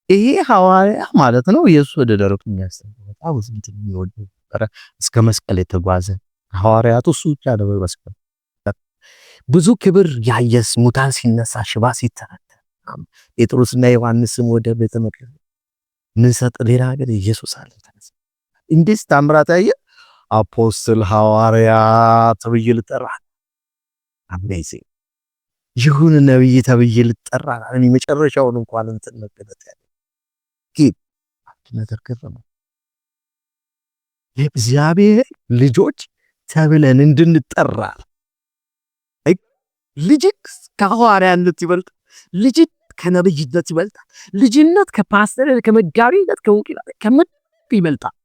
ይሄ ሐዋርያ ማለት ነው። ኢየሱስ ወደ ደረቱ የሚያስተምር በጣም ዝምት የሚወድ እስከ መስቀል የተጓዘ ሐዋርያቱ እሱ ብቻ ነው። መስቀል ብዙ ክብር ያየስ ሙታን ሲነሳ ሽባ ሲተረተር ጴጥሮስና ዮሐንስም ወደ ቤተ መቅደስ ምን ሰጥ ሌላ ነገር ኢየሱስ አለ ተነሳ። እንዴት ታምራት ያየ አፖስትል ሐዋርያ ተብዬ ልጠራ አሜዚንግ ይሁን ነብይ ተብዬ ልጠራ እኔ መጨረሻውን እንኳን እንትን መገለጥ ያለ ግን ነገር ገረመ። የእግዚአብሔር ልጆች ተብለን እንድንጠራ ልጅ ከሐዋርያነት ይበልጥ፣ ልጅ ከነብይነት ይበልጣል፣ ልጅነት ከፓስተርነት ከመጋቢነት ከወንጌላዊ ከምን ይበልጣል።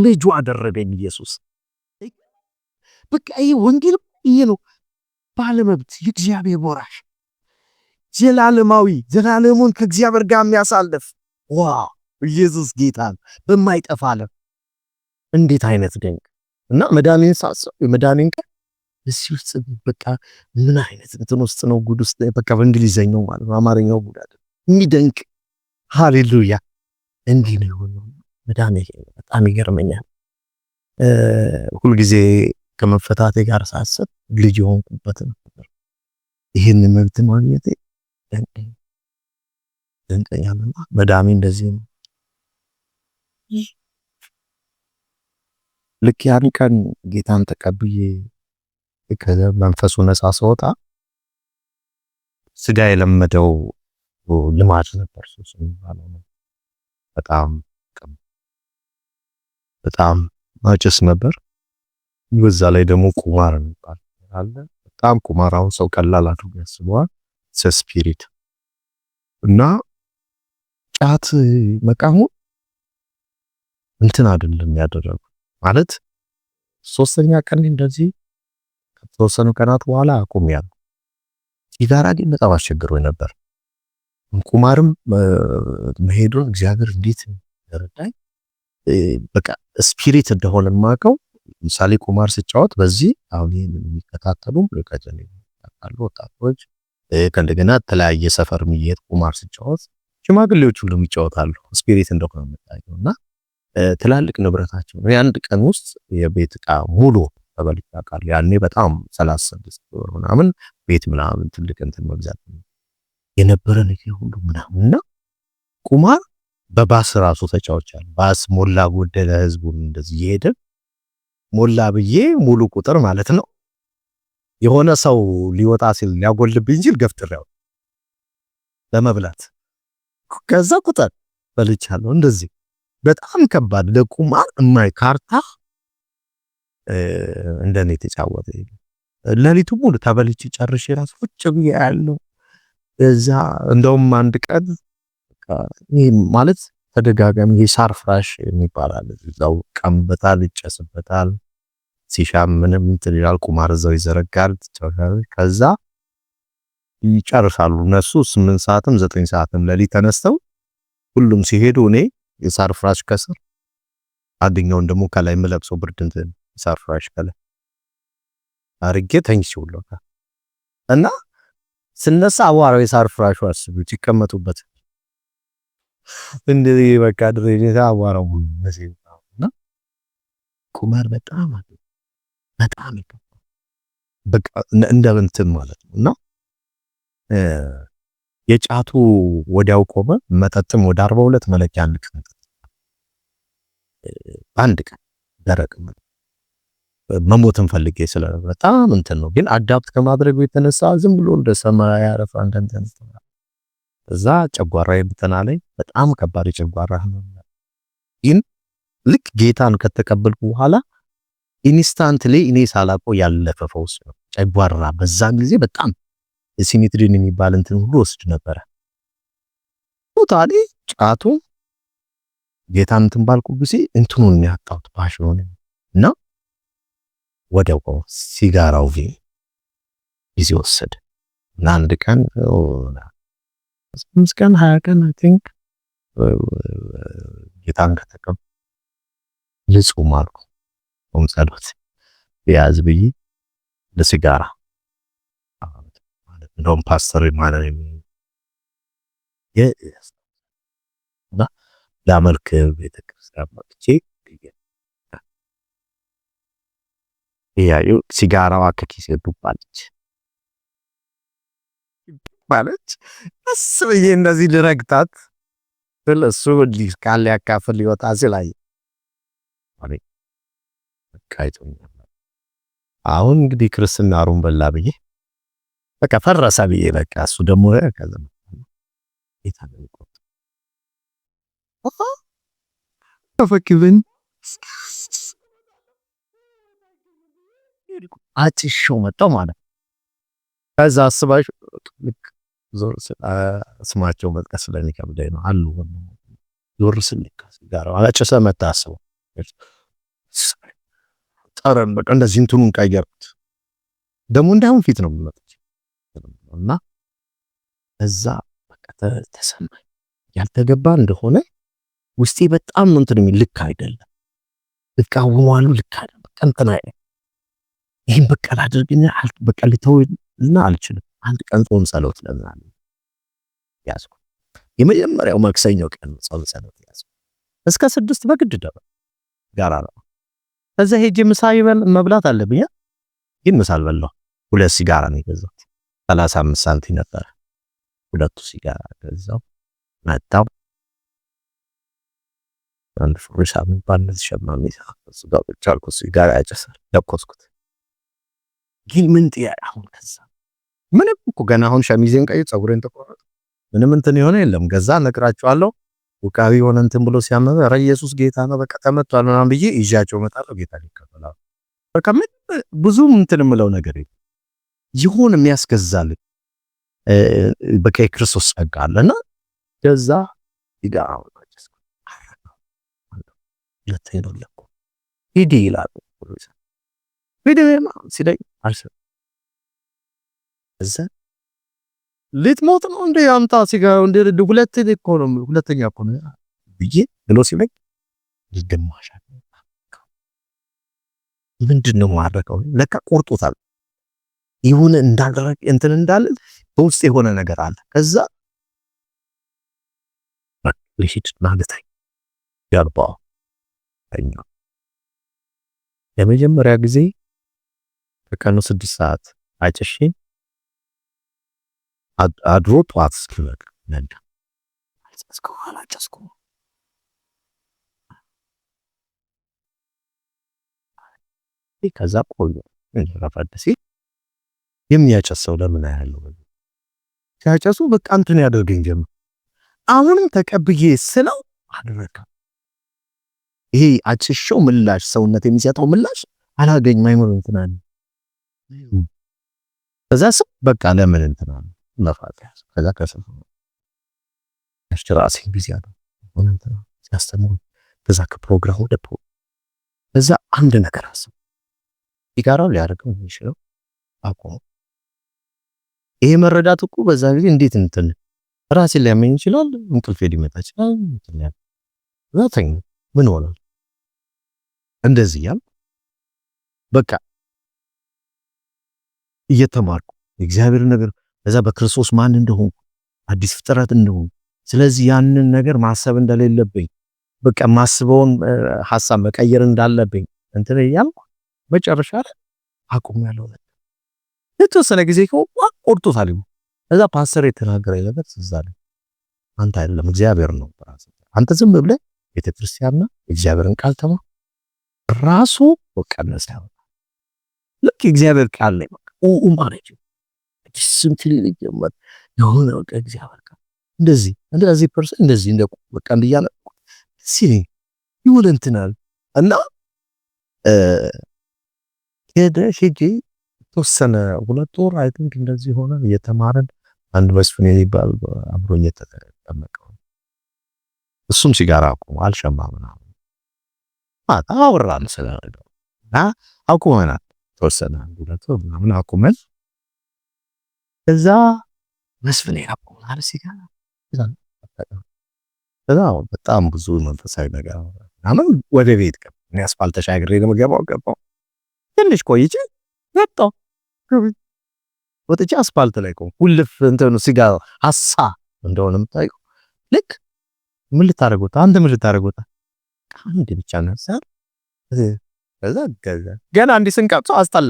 ልጁ አደረገኝ ኢየሱስ። በቃ ይሄ ወንጌል ይሄ ነው። ባለመብት የእግዚአብሔር ወራሽ ዘላለማዊ ዘላለሙን ከእግዚአብሔር ጋር የሚያሳልፍ ዋው ኢየሱስ ጌታ በማይጠፋ ዓለም እንዴት አይነት ድንቅ እና መዳኔን ሳስብ የመዳኔን ቀን እዚህ ውስጥ በቃ ምን አይነት እንትን ውስጥ ነው ጉድ ውስጥ በቃ በእንግሊዘኛው ማለት ነው አማርኛው ጉድ አይደል የሚደንቅ ሃሌሉያ እንዲህ ነው የሆነው መዳኔ በጣም ይገርመኛል። ሁሉ ጊዜ ከመፈታቴ ጋር ሳስብ ልጅ ሆንኩበት ነበር። ይሄን መብት ማግኘቴ ደንቀኛልና መዳሜ እንደዚህ ነው። ልክ ያን ቀን ጌታን ተቀብዬ ከመንፈሱ ነፃ ስወጣ ስጋ የለመደው ልማድ ነበር ሱስ የሚባለው ነው። በጣም ማጨስ ነበር። በዛ ላይ ደግሞ ቁማር የሚባል አለ። በጣም ቁማራውን ሰው ቀላል አድርጎ ያስበዋል። ስፒሪት እና ጫት መቃሙ እንትን አይደለም ያደረጉ ማለት ሶስተኛ ቀን እንደዚህ ከተወሰኑ ቀናት በኋላ አቁሜያለሁ። ሲጋራ ግን በጣም አስቸግሮኝ ነበር። ቁማርም መሄዱን እግዚአብሔር እንዴት ይረዳኝ በቃ ስፒሪት እንደሆነ ማቀው። ምሳሌ ቁማር ሲጫወት በዚህ አሁን ይሄንን የሚከታተሉ ለከጀኔ አሉ ወጣቶች ከእንደገና ተለያየ ሰፈር የሚሄድ ቁማር ሲጫወት ሽማግሌዎቹ ሁሉ ይጫወታሉ። ስፒሪት እንደሆነ መጣየውና ትላልቅ ንብረታቸው የአንድ ቀን ውስጥ የቤት ዕቃ ሙሉ ተበልቶ ያውቃል። ያኔ በጣም 36 ብር ምናምን ቤት ምናምን ትልቅ እንትን መግዛት የነበረ ነገር ሁሉ ምናምንና ቁማር በባስ ራሱ ተጫውቻለሁ። ባስ ሞላ ጎደለ ህዝቡን እንደዚህ ይሄደ ሞላ ብዬ ሙሉ ቁጥር ማለት ነው። የሆነ ሰው ሊወጣ ሲል ሊያጎልብኝ ሲል ገፍትራው ለመብላት ከዛ ቁጥር በልቻለሁ። እንደዚህ በጣም ከባድ ለቁማር እማይ ካርታ እንደኔ ተጫወተ። ለሊቱ ሙሉ ተበልቼ ጨርሼ ራስ ቁጭ ብዬ ያለው እዛ እንደውም አንድ ቀን ማለት ተደጋጋሚ የሳር ፍራሽ የሚባላል እዛው ቀምበታል፣ ይጨስበታል፣ ሲሻም ምንም እንትን ይላል፣ ቁማር እዛው ይዘረጋል። ከዛ ይጨርሳሉ እነሱ 8 ሰዓትም 9 ሰዓትም ለሊት ተነስተው ሁሉም ሲሄዱ እኔ የሳር ፍራሽ ከስር አንደኛውን ደግሞ ከላይ የምለብሰው ብርድ እንትን የሳር ፍራሽ ከላይ አርጌ ተኝቼውለሁ እና ስነሳ አዋራው የሳር ፍራሹ አስቡት ይቀመጡበት እንደዚህ በቃ ድሬኔታ አዋራው ነውና ቁማር በጣም በቃ እንደ እንትን ማለት ነውና የጫቱ ወዲያው ቆመ። መጠጥም ወደ 42 መለኪያ አንድ ቀን ደረቅ መሞትን ፈልጌ ስለነበር በጣም እንትን ነው። ግን አዳፕት ከማድረጉ የተነሳ ዝም ብሎ እንደ ሰማይ ያረፈ አንተን እዛ ጨጓራዬ እንትን አለኝ። በጣም ከባድ ጨጓራ ነው። ግን ልክ ጌታን ከተቀበልኩ በኋላ ኢንስታንትሊ እኔ ሳላውቀው ያለፈ ፈውስ ነው። ጨጓራ በዛን ጊዜ በጣም ሲኒትሪን የሚባል እንትን ሁሉ ወስድ ነበረ። ቶታሊ ጫቱ ጌታን እንትን ባልኩ ጊዜ እንትኑን ያጣሁት ፓሽኑን እና ወዲያው ሲጋራው ጊዜ ወሰደ እና አንድ ቀን 5 ቀን 20 ቀን አይ ቲንክ ጌታን ከተቀበልኩ ልጹም አልኩ። ጸሎት ያዝ ብዬ ለሲጋራ ማለት እንደውም ፓስተር ማለት እና ላመልክ ቤተክርስቲያን መጥቼ ያዩ ሲጋራዋ ከኪሴ ዱባለች ማለት አስበዬ እንደዚህ ልረግጣት ስለሱ ቃል ያካፍል ሊወጣ ሲላይ ማለት ካይቶኛል። አሁን እንግዲህ ክርስትና ሩን በላ ብዬ በቃ ፈረሰ ብዬ በቃ እሱ ደግሞ ከዛ ይታደርኩ ተፈክብን አጭሾው መጣው ማለት ከዛ አስባሽ ልክ ዞር ስማቸው መጥቀስ ስለሚከብደኝ ነው አሉ ዞር ስልክ ጋር አጨሰ መታሰው ጠረን በቃ እንደዚህ እንትኑን ቀየርኩት። ደግሞ እንዳሁን ፊት ነው የሚመጣው እና እዛ በቃ ተሰማኝ ያልተገባ እንደሆነ ውስጤ በጣም ነው እንትን የሚል ልክ አይደለም። በቃ ወዋሉ ልክ አይደለም። በቃ እንትን አይደለም። ይሄን በቃ ላድርግና በቃ ልተውና አልችልም። አንድ ቀን ጾም ጸሎት ለምናል ያዝኩ። የመጀመሪያው ማክሰኞ ቀን ጾም ጸሎት ያዝኩ። እስከ 6 በግድ ደረ ጋራ ነው። ከዛ ሄጄ ምሳ መብላት አለብኝ። ግን ምሳ አልበላሁ። 2 ሲጋራ ነው የገዛሁት። 35 ሳንቲም ነበር። 2 ሲጋራ ገዛው መጣው። አንድ ፍሬሽ የሚባል ሸማኔ እሱ ጋር ብቻ አልኩት። ሲጋራ ያጨሳል። ለኮስኩት። ግን ምን አሁን ከዛ ምንም እኮ ገና አሁን ሸሚዜን ቀይ ጸጉሬን ተቆረጠ። ምንም እንትን የሆነ የለም። ገዛ ነግራቸዋለሁ። ውቃቢ ሆነ እንትን ብሎ ሲያመበ ኧረ ኢየሱስ ጌታ ነው በቃ ተመቷል ምናምን ብዬ ይዣቸው መጣለሁ። ጌታ ይከፈላል። በቃ ምን ብዙ እንትን የምለው ነገር ይሁን የሚያስገዛል በቃ የክርስቶስ ጸጋ አለና ገዛ ይጋው ለተይነው ለቆ ሂድ ይላል ቪዲዮማ ሲለኝ አልሰ እዛ ልትሞት ነው እንደ ያምጣ ሲጋው እንደ ሁለተኛ እኮ ነው ብዬ ብሎ ሲለኝ ይደማሻ ምንድነው ማረከው ለካ ቆርጦታል። ይሁን እንዳልደረቅ እንትን እንዳለ በውስጥ የሆነ ነገር አለ። ከዛ ለሽት ማለታይ ያርባ አይኛ የመጀመሪያ ጊዜ ከቀኑ 6 ሰዓት አጨሽ አድሮ ጧት እስኪበቅ ነዳ አልጨስኩ ከዛ ቆዩ ረፈደሲ የሚያጨሰው ለምን ያለው ሲያጨሱ በቃ እንትን ያደርገኝ ጀመር። አሁንም ተቀብዬ ስለው አደረካ ይሄ አጭሽው ምላሽ ሰውነት የሚሰጠው ምላሽ አላገኝ ማይሞር እንትና ከዛ በቃ ለምን እንትና መፋቂያ ከዛ ከሰፈ አሽራሲ ቢዚ አለ ሆነ እንትና ሲያስተምሩ ከዛ ከፕሮግራሙ ደፖ ከዛ አንድ ነገር አስብ ይጋራው ሊያደርገው የሚችለው አቆም ይሄ መረዳት እኮ በዛ ጊዜ እንዴት እንትን ራሴን ሊያመኝ ይችላል። እንቅልፌ ሊመጣ ይችላል። እንትን ያ ዘጠኝ ምን ሆነ እንደዚህ ያል በቃ እየተማርኩ እግዚአብሔር ነገር በዛ በክርስቶስ ማን እንደሆነ አዲስ ፍጥረት እንደሆነ ስለዚህ ያንን ነገር ማሰብ እንደሌለብኝ በቃ ማስበውን ሐሳብ መቀየር እንዳለብኝ እንትን ያልኩ መጨረሻ አቁም ያለው የተወሰነ ጊዜ ቆርጦታል። እዛ ፓስተር የተናገረኝ ነገር ትዛለ አንተ አይደለም እግዚአብሔር ነው አንተ ዝም ብለህ ቤተክርስቲያንና እግዚአብሔርን ቃል ተማ ራሱ ወቀነሰ ልክ እግዚአብሔር ቃል ላይ በቃ ማለት ስንት ሊጀመር የሆነ በቃ እግዚአብሔር ቃል እንደዚህ ፐርሰን እንደዚህ እንደ በቃ እንዲያለ ሲል ይሁን እንትናል እና ሄጄ ተወሰነ 2 ወር አይ ቲንክ እንደዚህ ሆነ እየተማረን አንድ መስፍን የሚባል አብሮኝ የተጠመቀው እሱም ሲጋራ አቁሞ አልሸማም ምናምን አወራን ስለነገሩ እና አቁመናል። ተወሰነ 2 ወር ምናምን አቁመን እዛ መስፍን ያቆማል ሲጋራ እዛ በጣም ብዙ መንፈሳዊ ነገር ምናምን ወደ ቤት ገባ። እኔ አስፋልት ተሻግሬ ነው ገባው ትንሽ ቆይቼ መጣሁ። ወጥቼ አስፋልት ላይ ቆም ሁልፍ እንትኑ ሲጋራ ሀሳ እንደሆነም ታይቆ ልክ ምን ልታረጉት አንተ ምን ልታረጉት አንድ ብቻ ነሳር ከዛ ገና አንዲ ስንቀርጾ አስጠላ።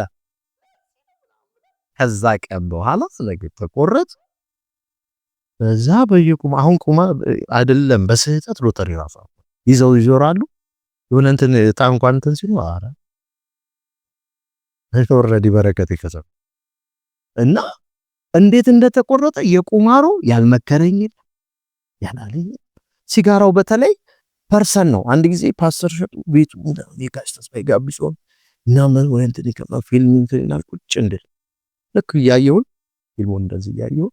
ከዛ ቀን በኋላ ስለዚህ ተቆረጥ በዛ በየቁም አሁን ቁማ አይደለም በስህተት ሎተሪ ራሱ ይዘው ይዞራሉ። የሆነ እንትን ታንኳን እንትን ሲሉ አረ ኦልሬዲ በረከት ይከሰብ እና እንዴት እንደተቆረጠ የቁማሩ ያልመከረኝ ያላለኝ ሲጋራው በተለይ ፐርሰን ነው። አንድ ጊዜ ፓስተር ሸጡ ቤቱ የጋሽ ተስፋዬ ጋብዞ እና ምን ወይ እንትን ይከማ ፊልም እንትን ቁጭ እንደ ልክ ያየው ፊልሙን እንደዚህ ያየው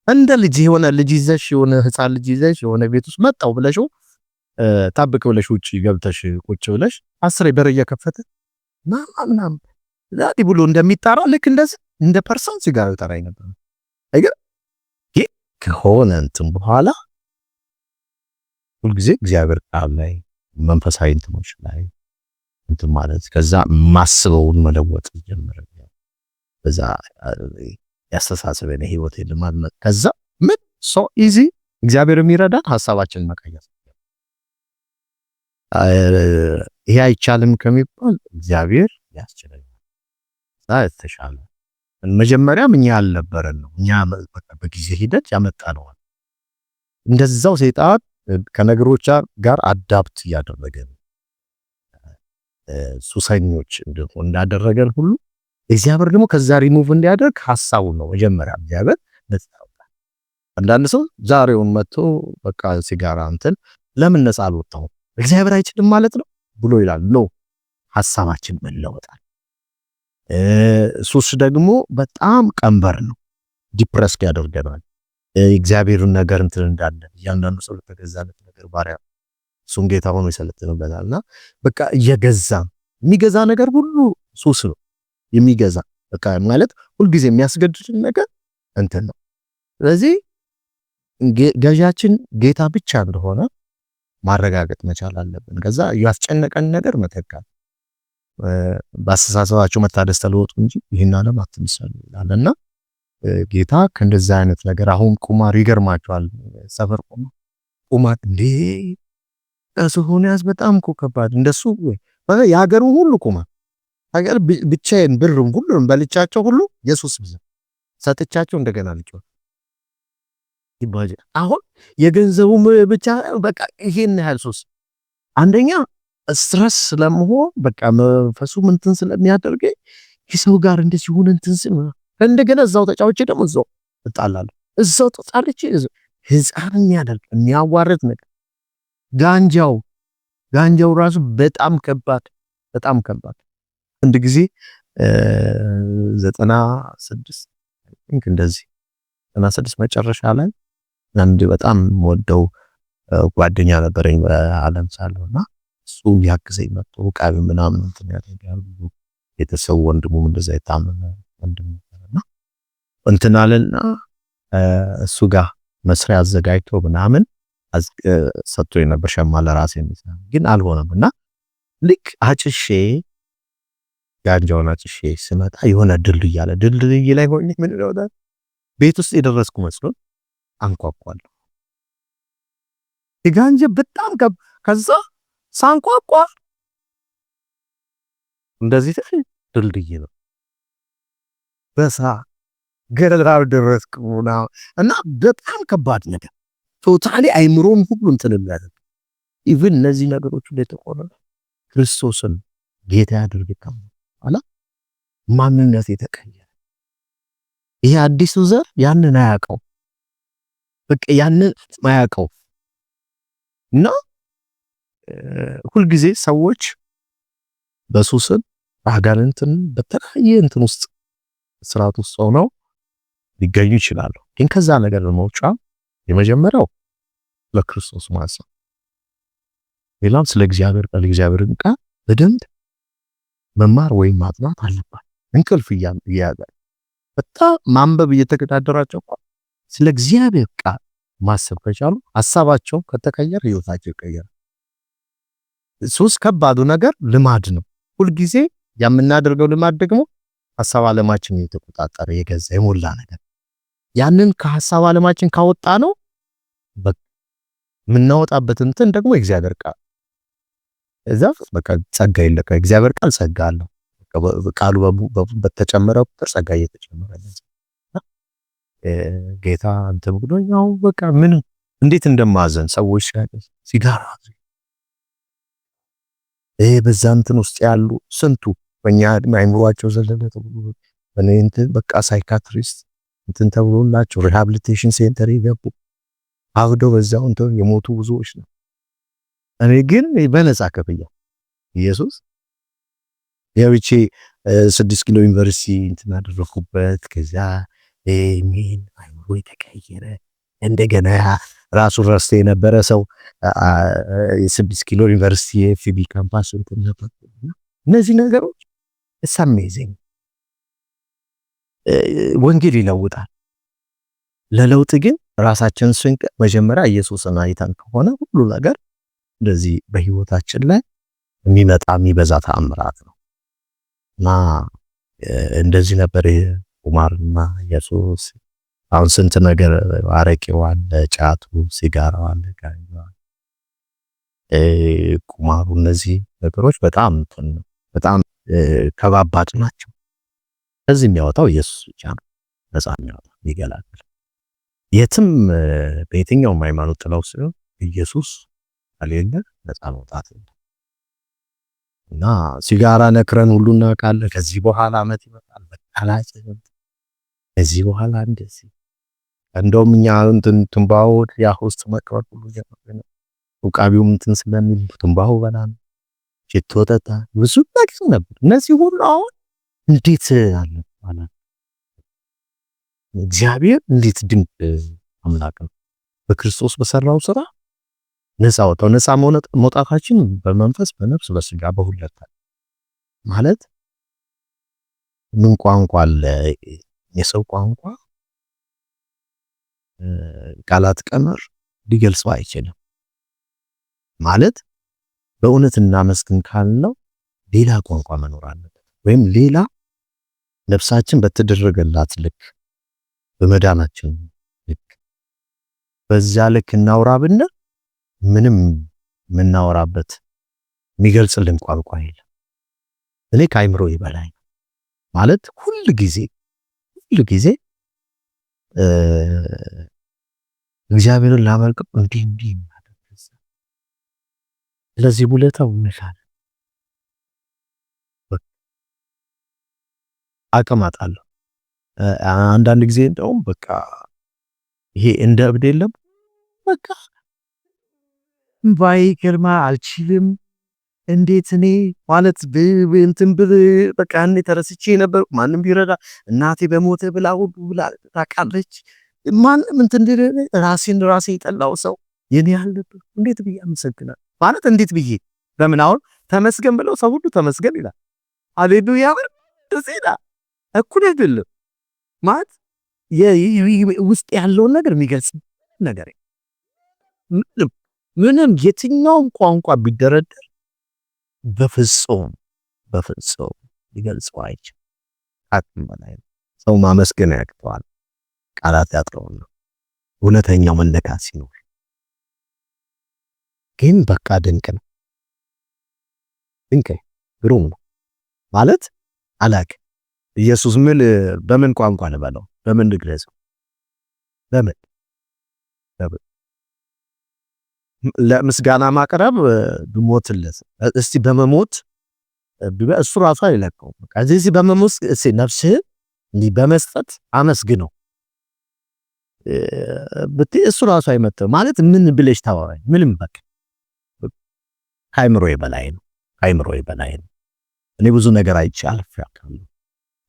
እንደ ልጅ የሆነ ልጅ ይዘሽ የሆነ ህፃን ልጅ ይዘሽ የሆነ ቤት ውስጥ መጣው ብለሽው ታብቀ ብለሽ ውጪ ገብተሽ ቁጭ ብለሽ አስሬ በር እየከፈተ ምናምን ዛዲ ብሎ እንደሚጣራ ልክ እንደዚህ እንደ ፐርሰን ሲጋራው ይጣራኝ ነበር። አይገር ከሆነ እንትን በኋላ ሁሉ ጊዜ እግዚአብሔር ቃል ላይ መንፈሳዊ እንትኖች ላይ እንትን ማለት ከዛ ማስበውን መለወጥ ጀመረ። በዛ ያስተሳሰበኝ ህይወት ለማድመጥ ከዛ ምን ሶ ኢዚ እግዚአብሔር የሚረዳን ሐሳባችንን መቀየር ይሄ አይቻልም ከሚባል እግዚአብሔር ያስችላል። ተሻለ መጀመሪያም እኛ ያልነበረን ነው እኛ በጊዜ ሂደት ያመጣነው እንደዛው ሰይጣን ከነገሮች ጋር አዳፕት ያደረገን ሱሰኞች እንደሆነ እንዳደረገን ሁሉ እግዚአብሔር ደግሞ ከዛ ሪሙቭ እንዲያደርግ ሐሳቡ ነው መጀመሪያ እግዚአብሔር ነፃው። አንዳንድ ሰው ዛሬውን መጥቶ በቃ ሲጋራ እንትን ለምን ነፃ አልወጣው እግዚአብሔር አይችልም ማለት ነው ብሎ ይላል። ኖ ሐሳባችን መለወጣል። ሱስ ደግሞ በጣም ቀንበር ነው፣ ዲፕረስ ያደርገናል። እግዚአብሔርን ነገር እንትን እንዳለ ያንዳንዱ ሰው ለተገዛለት ነገር ባሪያ እሱን ጌታ ሆኖ ይሰለጥንበታልና በቃ እየገዛ የሚገዛ ነገር ሁሉ ሱስ ነው የሚገዛ በቃ ማለት ሁሉ ጊዜ የሚያስገድድ ነገር እንትን ነው። ስለዚህ ገዣችን ጌታ ብቻ እንደሆነ ማረጋገጥ መቻል አለብን። ከዛ ያስጨነቀን ነገር መተካት በአስተሳሰባችሁ መታደስ ተለወጡ እንጂ ይሄን ዓለም አትምሰሉ ይላልና ጌታ ከእንደዛ አይነት ነገር አሁን ቁማር ይገርማቸዋል። ሰፈር ቁማር እንዴ እሱን ያዝ በጣም እኮ ከባድ እንደሱ የሀገሩ ሁሉ ቁማር ሀገር ብቻዬን ብርም ሁሉም በልቻቸው ሁሉ ኢየሱስ ብቻ ሰጥቻቸው እንደገና ልጭው ይባል። አሁን የገንዘቡ ብቻ በቃ ይሄን ያህል ሱስ አንደኛ ስትረስ ስለመሆን በቃ መንፈሱ እንትን ስለሚያደርገኝ የሰው ጋር እንደዚህ ሆነ እንትን ስም እንደገና እዛው ተጫውቼ ደግሞ እዛው እጣላለሁ እዛው ተጣልቼ ህፃን የሚያደርግ የሚያዋርድ ነገር ጋንጃው ራሱ በጣም ከባድ አንድ ጊዜ 96 እንደዚህ 96 መጨረሻ ላይ አንድ በጣም ወደው ጓደኛ ነበረኝ በአለም ሳለውና እሱ ያክዘኝ መጥቶ ቃል ምናምን እንትን ያደርጋል። የተሰው ወንድሙም እንደዛ የታመመ ወንድም ነበርና እንትን አለና እሱ ጋር መስሪያ አዘጋጅቶ ምናምን ሰጥቶኝ ነበር ሸማ ለራሴ የሚሰራ ግን አልሆነምና ልክ አጭሼ ጋንጃውን አጭሼ ስመጣ የሆነ ድልድይ ላይ ሆኜ ምን ነው ቤት ውስጥ የደረስኩ መስሎኝ አንኳኳለሁ። የጋንጀ በጣም ከዛ ሳንኳኳ እንደዚህ ድልድይ ነው በሳ ገረራው ደረስኩና እና በጣም ከባድ ነገር ቶታሊ አይምሮም ሁሉ እንትን የሚያደርግ ኢቭን እነዚህ ነገሮች ላይ ተቆረጠ ክርስቶስን ጌታ ያድርግ አላ ማንነት የተቀየረ ይሄ አዲሱ ዘር ያንን አያውቀው በቃ ያንን ማያውቀው እና ሁልጊዜ ሰዎች በሱስን አጋንንትን በተለያየ እንትን ውስጥ ስርዓት ውስጥ ሆነው ሊገኙ ይችላሉ። ግን ከዛ ነገር ለመውጫ የመጀመሪያው ለክርስቶስ ማሰብ፣ ሌላም ስለ እግዚአብሔር ቃል እግዚአብሔርን ቃል በደንብ መማር ወይም ማጥናት አለባት። እንቅልፍ እያያዘ በጣም ማንበብ እየተገዳደራቸው ስለ እግዚአብሔር ቃል ማሰብ ከቻሉ ሐሳባቸው ከተቀየረ ህይወታቸው ይቀየራል። ሱስ ከባዱ ነገር ልማድ ነው። ሁልጊዜ የምናደርገው ልማድ ደግሞ ሐሳብ ዓለማችን የተቆጣጠረ የገዛ የሞላ ነገር ያንን ከሐሳብ ዓለማችን ካወጣ ነው ምናወጣበት እንትን ደግሞ እግዚአብሔር ቃል እዛ በቃ ጸጋ ይለቀ እግዚአብሔር ቃል ጸጋ አለው። ቃሉ በተጨመረ ቁጥር ጸጋ እየተጨመረ ነው። ጌታ እንትን ብሎ ያው በቃ ምን እንዴት እንደማዘን ሰዎች ሲጋራ በዛ እንትን ውስጥ ያሉ ስንቱ በእኛ አይምሯቸው ዘለለ ተብሎ እንትን በቃ ሳይካትሪስት እንትን ተብሎላቸው ሪሃቢሊቴሽን ሴንተር ይገቡ አውደው በዛው እንትን የሞቱ ብዙዎች ነው። እኔ ግን በነፃ ከፍያ ኢየሱስ ያውጪ 6 ኪሎ ዩኒቨርሲቲ እንትን አደረኩበት። ከዛ ምን አይምሮ ተቀየረ። እንደገና ራሱ ረስተ የነበረ ሰው የ6 ኪሎ ዩኒቨርሲቲ ኤፍቢ ካምፓስ እንትን ነበር። እነዚህ ነገሮች አሜዚንግ ወንጌል ይለውጣል። ለለውጥ ግን ራሳችን ስንቅ መጀመሪያ ኢየሱስን አይተን ከሆነ ሁሉ ነገር እንደዚህ በህይወታችን ላይ የሚመጣ የሚበዛ ተአምራት ነው እና እንደዚህ ነበር ቁማርና ኢየሱስ። አሁን ስንት ነገር አረቄው አለ፣ ጫቱ፣ ሲጋራው አለ፣ ቁማሩ፣ እነዚህ ነገሮች በጣም ከባባድ ናቸው። ከዚህ የሚያወጣው ኢየሱስ ብቻ ነው። ነፃ የሚያወጣው ይገላግል። የትም በየትኛውም ሃይማኖት ጥለው ሲሆን ኢየሱስ ከሌለ ነፃ መውጣት እና ሲጋራ ነክረን ሁሉ እናውቃለን። ከዚህ በኋላ አመት ይመጣል በቃላጭ ከዚህ በኋላ እንደዚህ እንደውም እኛ እንትን ትንባሆ ያ ውስጥ መቅረት ሁሉ ጀመረ። ኡቃቢው እንትን ስለሚል ትንባሆ በላን ሽቶ ጠጣ ብዙ ነገር ነበር። እነዚህ ሁሉ አሁን እንዴት አለ ማለት እግዚአብሔር እንዴት ድንቅ አምላክ ነው። በክርስቶስ በሰራው ስራ ነፃ ወጣው። ነፃ መውጣታችን በመንፈስ በነፍስ በስጋ በሁለት ማለት ምን ቋንቋ አለ? የሰው ቋንቋ ቃላት ቀመር ሊገልጸው አይችልም። ማለት በእውነት እናመስግን ካልነው ሌላ ቋንቋ መኖር አለበት፣ ወይም ሌላ ነፍሳችን በተደረገላት ልክ በመዳናችን ልክ በዛ ልክ እናውራ ብንል ምንም የምናወራበት የሚገልጽልን ቋንቋ የለም። እኔ ከአይምሮ ይበላኝ ማለት ሁሉ ጊዜ እግዚአብሔርን ላመልከው እንዲህ ማለት ስለዚህ ውለታው እንሻል አቅም አጣለሁ። አንዳንድ ጊዜ እንደውም በቃ ይሄ እንደ እብድ የለም በቃ ባይገርማ አልችልም። እንዴት እኔ ማለት እንትን ብል በቃ እኔ ተረስቼ ነበር። ማንም ቢረዳ እናቴ በሞተ ብላ ሁሉ ብላ ታውቃለች። ማንም እንትን ራሴን የጠላው ሰው የኔ ያህል ነበር። እንዴት ብዬ አመሰግናለሁ ማለት እንዴት ብዬ ለምን አሁን ተመስገን ብለው ሰው ሁሉ ተመስገን ይላል። ሃሌሉያ ደሴዳ እኩል አይደለም ማለት ውስጥ ያለውን ነገር የሚገልጽ ነገር ምንም የትኛውም ቋንቋ ቢደረደር በፍጹም ሊገልጸው አይችልም። አቅም በላይ ነው። ሰው ማመስገን ያቅተዋል፣ ቃላት ያጥረዋል። እውነተኛው መለካት ሲኖር ግን በቃ ድንቅ ነው። ግሩም ነው ማለት አላክ ኢየሱስ በምን ቋንቋ ልበለው? በምን ልግለጸው? በምን ለምስጋና ማቅረብ ብሞትለት እስቲ በመሞት እሱ ራሱ አይለቀውም። በቃ እዚህ በመሞስ ነፍስህን እንዲህ በመስጠት አመስግነው እሱ ራሱ አይመጣም ማለት ምን ብለሽ ታወራኝ? ምንም በቃ ከአይምሮዬ በላይ ነው። ከአይምሮዬ በላይ ነው። እኔ ብዙ ነገር አይቼ አልፌያለሁ።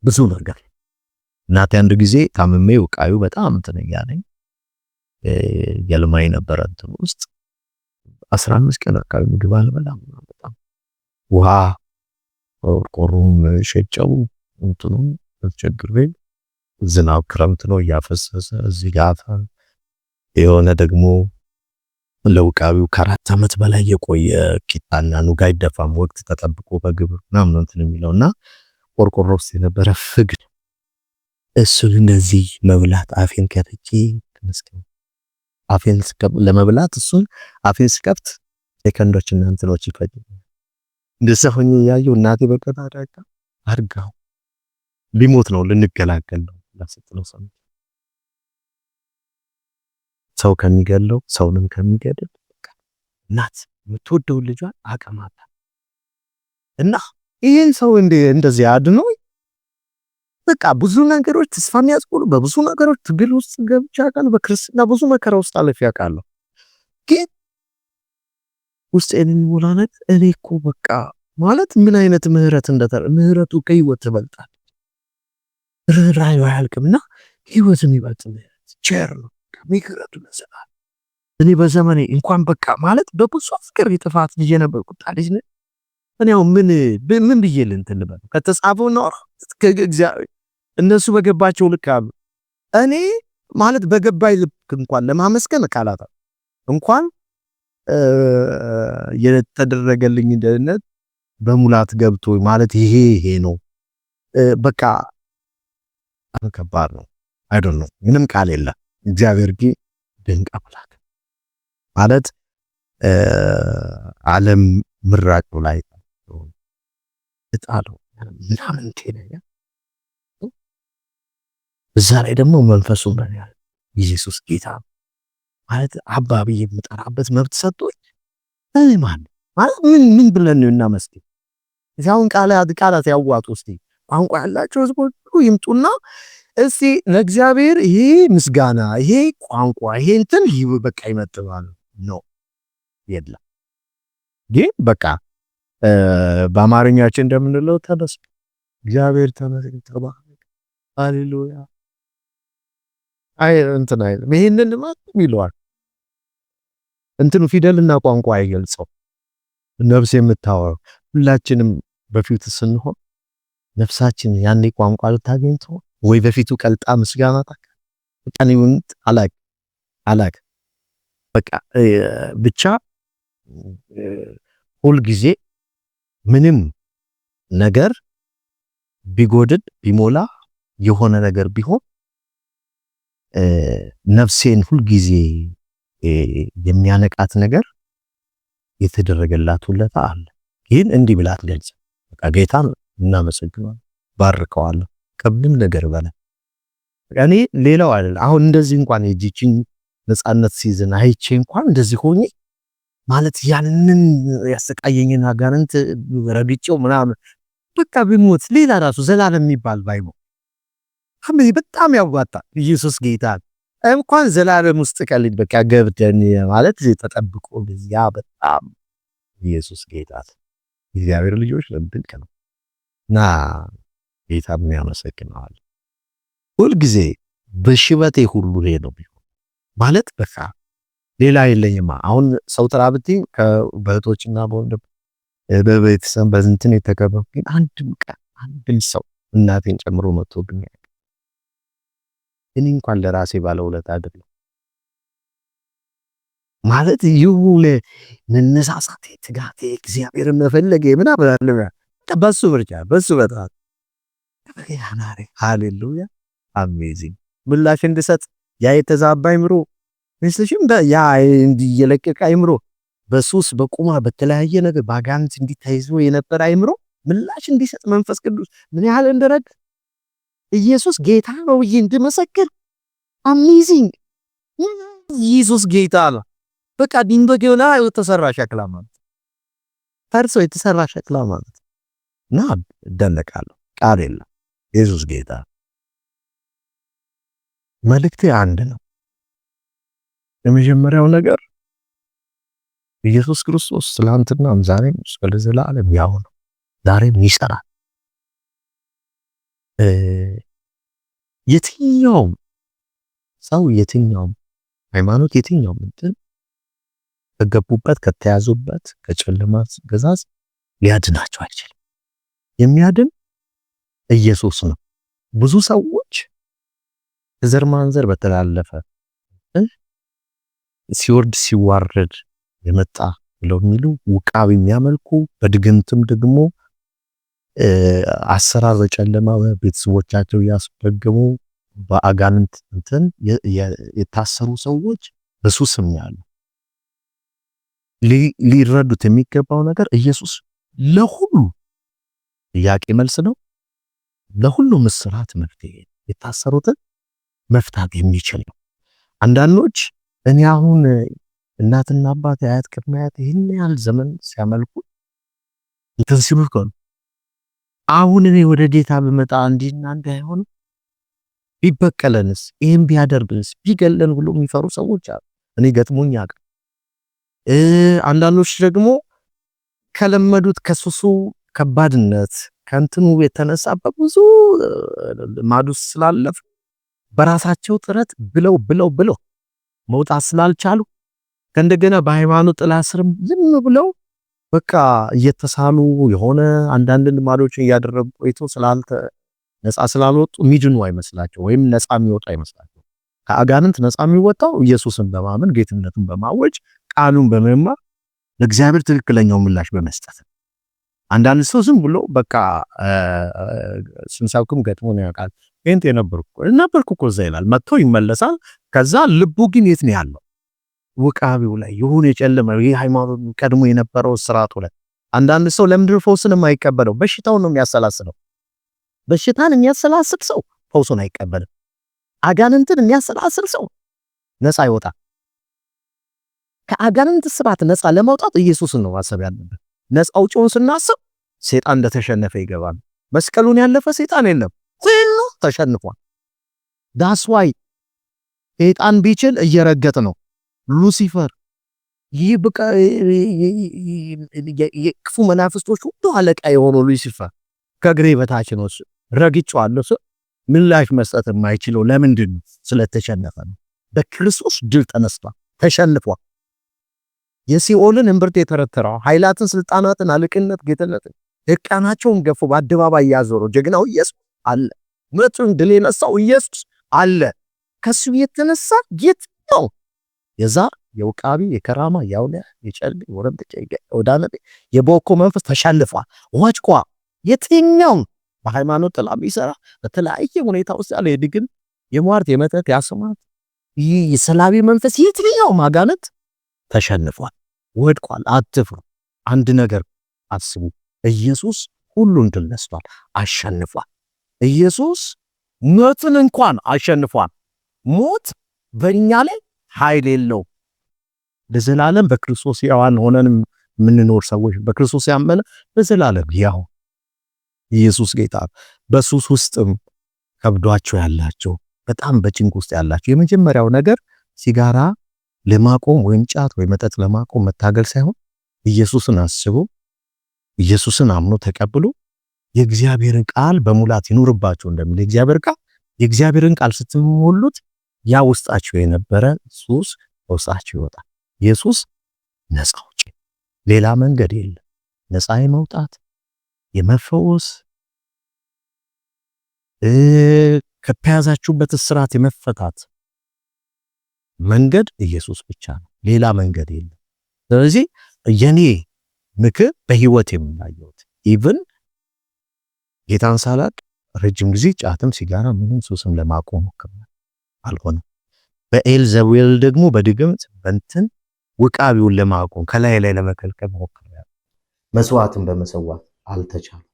ብዙ ነገር እናቴ አንድ ጊዜ ታምሜ ውቃዩ በጣም እንትን እያለኝ የልማይ ነበረ እንትን ውስጥ 15 ቀን አካባቢ ምግብ አልበላም። በጣም ውሃ ቆርቆሮም ሸጨው እንትኑ ተቸግሬ ዝናብ ክረምት ነው እያፈሰሰ እዚህ ጋር የሆነ ደግሞ ለውቃቢው ከአራት ዓመት በላይ የቆየ ቂጣና ኑግ አይደፋም ወቅት ተጠብቆ በግብር ምናምን እንትን የሚለውና ቆርቆሮ ውስጥ የነበረ ፍግ እሱን እንደዚህ መብላት አፌን ከፍቼ ተመስገን አፌን ለመብላት እሱን አፌን ስከፍት ሰከንዶችና እንትኖች ይፈጅ እንደዛ ሆኜ ያየው እናቴ በቀጣ ዳጋ አርጋው ሊሞት ነው ልንገላገል ነው ላስጥለው ሰው ከሚገለው ሰውንም ከሚገድል እናት የምትወደው ልጇን አቀማታ እና ይሄን ሰው እንደዚህ አድኖ በቃ ብዙ ነገሮች ተስፋ የሚያስቆሉ በብዙ ነገሮች ትግል ውስጥ ገብቻ ቃል በክርስትና ብዙ መከራ ውስጥ አለፍ ያውቃለሁ። ግን ውስጤን የሚሞላነት እኔ እኮ በቃ ማለት ምን አይነት ምህረት ምህረቱ ከህይወት ትበልጣል። ርህራሄ አያልቅምና ህይወትን ይበልጥ ምህረት ቸር ነው ምህረቱ ለዘላለም። እኔ በዘመኔ እንኳን በቃ ማለት በብዙ ፍቅር የጥፋት ልጅ ነበርኩ ታዲያ እኔ ያው ምን ብዬ እንትን ልበል ከተጻፈው ነው ከእግዚአብሔር እነሱ በገባቸው ልክ አሉ። እኔ ማለት በገባይ ልክ እንኳን ለማመስገን ቃላት እንኳን የተደረገልኝ ደህንነት በሙላት ገብቶ ማለት ይሄ ነው በቃ ከባድ ነው። አይ ዶንት ኖ ምንም ቃል የለም። እግዚአብሔር ግን ድንቅ አምላክ ማለት ዓለም ምራጩ ላይ እጣለው ምናምን ተነያ እዛ ላይ ደግሞ መንፈሱ በእኔ ያለ ኢየሱስ ጌታ ማለት አባቢ የምጠራበት መብት ሰጥቶኝ እኔ ማለት ምን ብለን ነው እናመስግን? እዛውን ቃላት ያዋጡ እስቲ ቋንቋ ያላቸው ህዝቦች ይምጡና እስቲ ለእግዚአብሔር ይሄ ምስጋና ይሄ ቋንቋ ይሄ እንትን በቃ ይመጥባል ነው የለም። ግን በቃ በአማርኛችን እንደምንለው ተመስገን እግዚአብሔር ተመስገን ተባረክ ሃሌሉያ አይ እንትን አይደለም። ይሄንን ማለት ይሏል እንትኑ ፊደልና ቋንቋ አይገልጸው ነፍስ የምታወራው ሁላችንም በፊቱ ስንሆን ነፍሳችን ያኔ ቋንቋ ልታገኝቶ ወይ በፊቱ ቀልጣ ምስጋና ታካ ቀኒውን አላክ በቃ ብቻ ሁል ጊዜ ምንም ነገር ቢጎድል ቢሞላ የሆነ ነገር ቢሆን ነፍሴን ሁል ጊዜ የሚያነቃት ነገር የተደረገላት ሁለታ አለ። ይሄን እንዲህ ብላት ገልጽ በቃ ጌታን እናመሰግናለን ባርከዋለሁ ከምንም ነገር በላይ እኔ ሌላው አይደል አሁን እንደዚህ እንኳን የጂጂን ነፃነት ሲዝን አይቼ እንኳን እንደዚህ ሆኜ ማለት ያንን ያሰቃየኝና ጋርንት ረግጬው ምናምን በቃ ቢሞት ሌላ ራሱ ዘላለም የሚባል ባይሞት አሜን በጣም ያዋጣል። ኢየሱስ ጌታ እንኳን ዘላለም ውስጥ ቀልድ በቃ ገብተን ማለት ተጠብቆ ያ በጣም ኢየሱስ ጌታ እግዚአብሔር ልጆች ለምድል ከነውና ጌታ ምን ያመሰግናል ሁሉ ጊዜ በሽበቴ ሁሉ ነው ማለት በቃ ሌላ የለኝማ። አሁን ሰው ተራብቲ ከበህቶችና በወንድም በቤተሰብ በእንትን የተከበብ ግን አንድም ሰው እናቴን ጨምሮ መጥቶብኛል። እኔ እንኳን ለራሴ ባለውለታ አይደለም ማለት ይሁን መነሳሳቴ ትጋቴ እግዚአብሔርን መፈለጌ ምናምን አለ በሱ ብቻ በሱ በጣም ሃሌሉያ አሜዚንግ ምላሽ እንድሰጥ ያ የተዛባ አይምሮ መስለሽም ያ እንዲየለቀቀ አይምሮ በሱስ በቁማ በተለያየ ነገር ባጋንት እንዲታይዞ የነበረ አይምሮ ምላሽ እንዲሰጥ መንፈስ ቅዱስ ምን ያህል እንደረዳ ኢየሱስ ጌታ ነው እንድመሰክር አሜዚንግ ኢየሱስ ጌታ ነው። በቃ ድንበጌውና የተሰራ ሸክላ ማለት ፈርሶ የተሰራ ሸክላ ማለት እና እደነቃለሁ። ቃል የለም። ኢየሱስ ጌታ። መልእክቴ አንድ ነው። የመጀመሪያው ነገር ኢየሱስ ክርስቶስ ትላንትናም ዛሬም እስከ ለዘላለም ያው ነው። ዛሬም ይሰራል። የትኛውም ሰው የትኛውም ሃይማኖት የትኛውም እንትን ከገቡበት ከተያዙበት ከጨለማ ገዛዝ ሊያድናቸው አይችልም። የሚያድን ኢየሱስ ነው። ብዙ ሰዎች ከዘር ማንዘር በተላለፈ ሲወርድ ሲዋረድ የመጣ ብለው የሚሉ ውቃቢ የሚያመልኩ በድግምትም ደግሞ አሰራር በጨለማ ቤተሰቦቻቸው ያስደገሙ በአጋንንት እንትን የታሰሩ ሰዎች በሱስም ያሉ ሊረዱት የሚገባው ነገር ኢየሱስ ለሁሉ ጥያቄ መልስ ነው። ለሁሉ ምስራት መፍትሄ፣ የታሰሩትን መፍታት የሚችል ነው። አንዳንዶች እኔ አሁን እናትና አባት አያት ቅድመ አያት ይህን ያህል ዘመን ሲያመልኩ እንትን ሲሉ ነው አሁን እኔ ወደ ጌታ ብመጣ እንዲና እንዲ አይሆንም ቢበቀለንስ ይሄን ቢያደርግንስ ቢገለን ብሎ የሚፈሩ ሰዎች አሉ። እኔ ገጥሞኝ ያውቃል። አንዳንዶች ደግሞ ከለመዱት ከሱሱ ከባድነት ከእንትኑ የተነሳ በብዙ ማዱስ ስላለፍ በራሳቸው ጥረት ብለው መውጣት ስላልቻሉ ከእንደገና በሃይማኖት ጥላ ስርም ዝም ብለው በቃ እየተሳሉ የሆነ አንዳንድ ልማዶችን እያደረጉ ቆይቶ ነፃ ስላልወጡ ሚድኑ አይመስላቸው ወይም ነፃ የሚወጡ አይመስላቸው። ከአጋንንት ነፃ የሚወጣው ኢየሱስን በማመን ጌትነቱን በማወጅ ቃሉን በመማር ለእግዚአብሔር ትክክለኛው ምላሽ በመስጠት። አንዳንድ ሰው ዝም ብሎ በቃ ስንሳውክም ገጥሞ ነው ያውቃል። ጴንጤ ነበርኩ እኮ እዛ ይላል። መጥቶ ይመለሳል። ከዛ ልቡ ግን የት ነው ያለው? ውቃቢው ላይ ይሁን የጨለመ ይህ ሃይማኖት ቀድሞ የነበረው ስርዓቱ ላይ። አንዳንድ ሰው ለምንድን ፈውስን የማይቀበለው? በሽታውን ነው የሚያሰላስለው። በሽታን የሚያሰላስል ሰው ፈውስን አይቀበልም። አጋንንትን የሚያሰላስል ሰው ነፃ ይወጣል። ከአጋንንት ስርዓት ነፃ ለማውጣት ኢየሱስን ነው ማሰብ ያለበት። ነፃ አውጪውን ስናስብ ሰይጣን እንደተሸነፈ ይገባል። መስቀሉን ያለፈ ሰይጣን የለም፣ ሁሉ ተሸንፏል። ዳስ ዋይ ሰይጣን ቢችል እየረገጥ ነው። ሉሲፈር ይህ በቃ የክፉ መናፍስቶች ሁሉ አለቃ የሆነው ሉሲፈር ከእግሬ በታች ነው፣ ረግጬዋለሁ። ምላሽ መስጠት የማይችለው ለምንድን ነው? ስለተሸነፈ ነው። በክርስቶስ ድል ተነስቷል፣ ተሸንፏል። የሲኦልን እምብርት የተረተረው ኃይላትን፣ ስልጣናትን፣ አለቅነት፣ ጌትነትን እርቃናቸውን ገፎ በአደባባይ ያዞረው ጀግናው ኢየሱስ አለ። ምድርን ድል የነሳው ኢየሱስ አለ። ከሱ የተነሳ ጌት ነው። የዛ የውቃቢ የከራማ ያውለ የጨል ወረምጥጭ ወዳነ የቦኮ መንፈስ ተሸንፏል፣ ወጭቋ። የትኛው በሃይማኖት ጥላ ቢሰራ በተለያየ ሁኔታ ውስጥ ያለ የድግም የሟርት የመተት ያስማት ይህ የሰላቢ መንፈስ የትኛው ማጋነት ተሸንፏል፣ ወድቋል። አትፍሩ። አንድ ነገር አስቡ። ኢየሱስ ሁሉን ድል ነስቷል፣ አሸንፏል። ኢየሱስ ሞትን እንኳን አሸንፏል። ሞት በእኛ ላይ ኃይል የለው። ለዘላለም በክርስቶስ ያዋን ሆነን የምንኖር ሰዎች በክርስቶስ ያመነ ለዘላለም ያው ኢየሱስ ጌታ። በሱስ ውስጥም ከብዷቸው ያላቸው በጣም በጭንቅ ውስጥ ያላቸው የመጀመሪያው ነገር ሲጋራ ለማቆም ወይም ጫት ወይ መጠጥ ለማቆም መታገል ሳይሆን ኢየሱስን አስቦ ኢየሱስን አምኖ ተቀብሎ የእግዚአብሔርን ቃል በሙላት ይኑርባቸው እንደሚል የእግዚአብሔርን ቃል ስትሞሉት ያ ውስጣቸው የነበረ ሱስ ውስጣቸው ይወጣል። ኢየሱስ ነፃ አውጪ፣ ሌላ መንገድ የለም። ነፃ የመውጣት የመፈወስ ከተያዛችሁበት እስራት የመፈታት መንገድ ኢየሱስ ብቻ ነው፣ ሌላ መንገድ የለም። ስለዚህ የኔ ምክር በህይወት የምናየውት ኢቭን ጌታን ሳላቅ ረጅም ጊዜ ጫትም ሲጋራ ምንም ሱስም ለማቆም ሞክሬያለሁ፣ አልሆነም። በኤልዘቤል ደግሞ በድግምት በእንትን ውቃቢውን ለማቆም ከላይ ለመከልከል ሞክሬያለሁ። መስዋዕትን በመሰዋት አልተቻለም።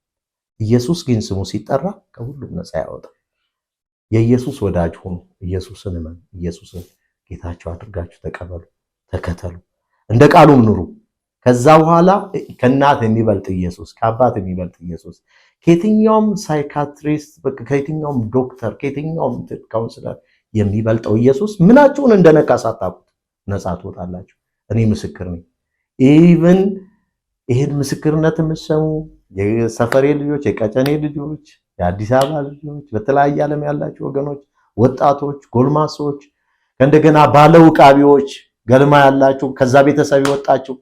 ኢየሱስ ግን ስሙ ሲጠራ ከሁሉም ነፃ ያወጣል። የኢየሱስ ወዳጅ ሆኑ። ኢየሱስን እመኑ። ኢየሱስን ጌታችሁ አድርጋችሁ ተቀበሉ፣ ተከተሉ፣ እንደ ቃሉም ኑሩ። ከዛ በኋላ ከእናት የሚበልጥ ኢየሱስ፣ ከአባት የሚበልጥ ኢየሱስ፣ ከየትኛውም ሳይካትሪስት፣ ከየትኛውም ዶክተር፣ ከየትኛውም ካውንስለር የሚበልጠው ኢየሱስ ምናችሁን እንደነካ ሳታውቁት ነፃ ትወጣላችሁ። እኔ ምስክር ነኝ። ኢቭን ይሄን ምስክርነት የምትሰሙ የሰፈሬ ልጆች፣ የቀጨኔ ልጆች፣ የአዲስ አበባ ልጆች፣ በተለያየ ዓለም ያላችሁ ወገኖች፣ ወጣቶች፣ ጎልማሶች፣ ከእንደገና ባለውቃቢዎች ገልማ ያላችሁ፣ ከዛ ቤተሰብ የወጣችሁ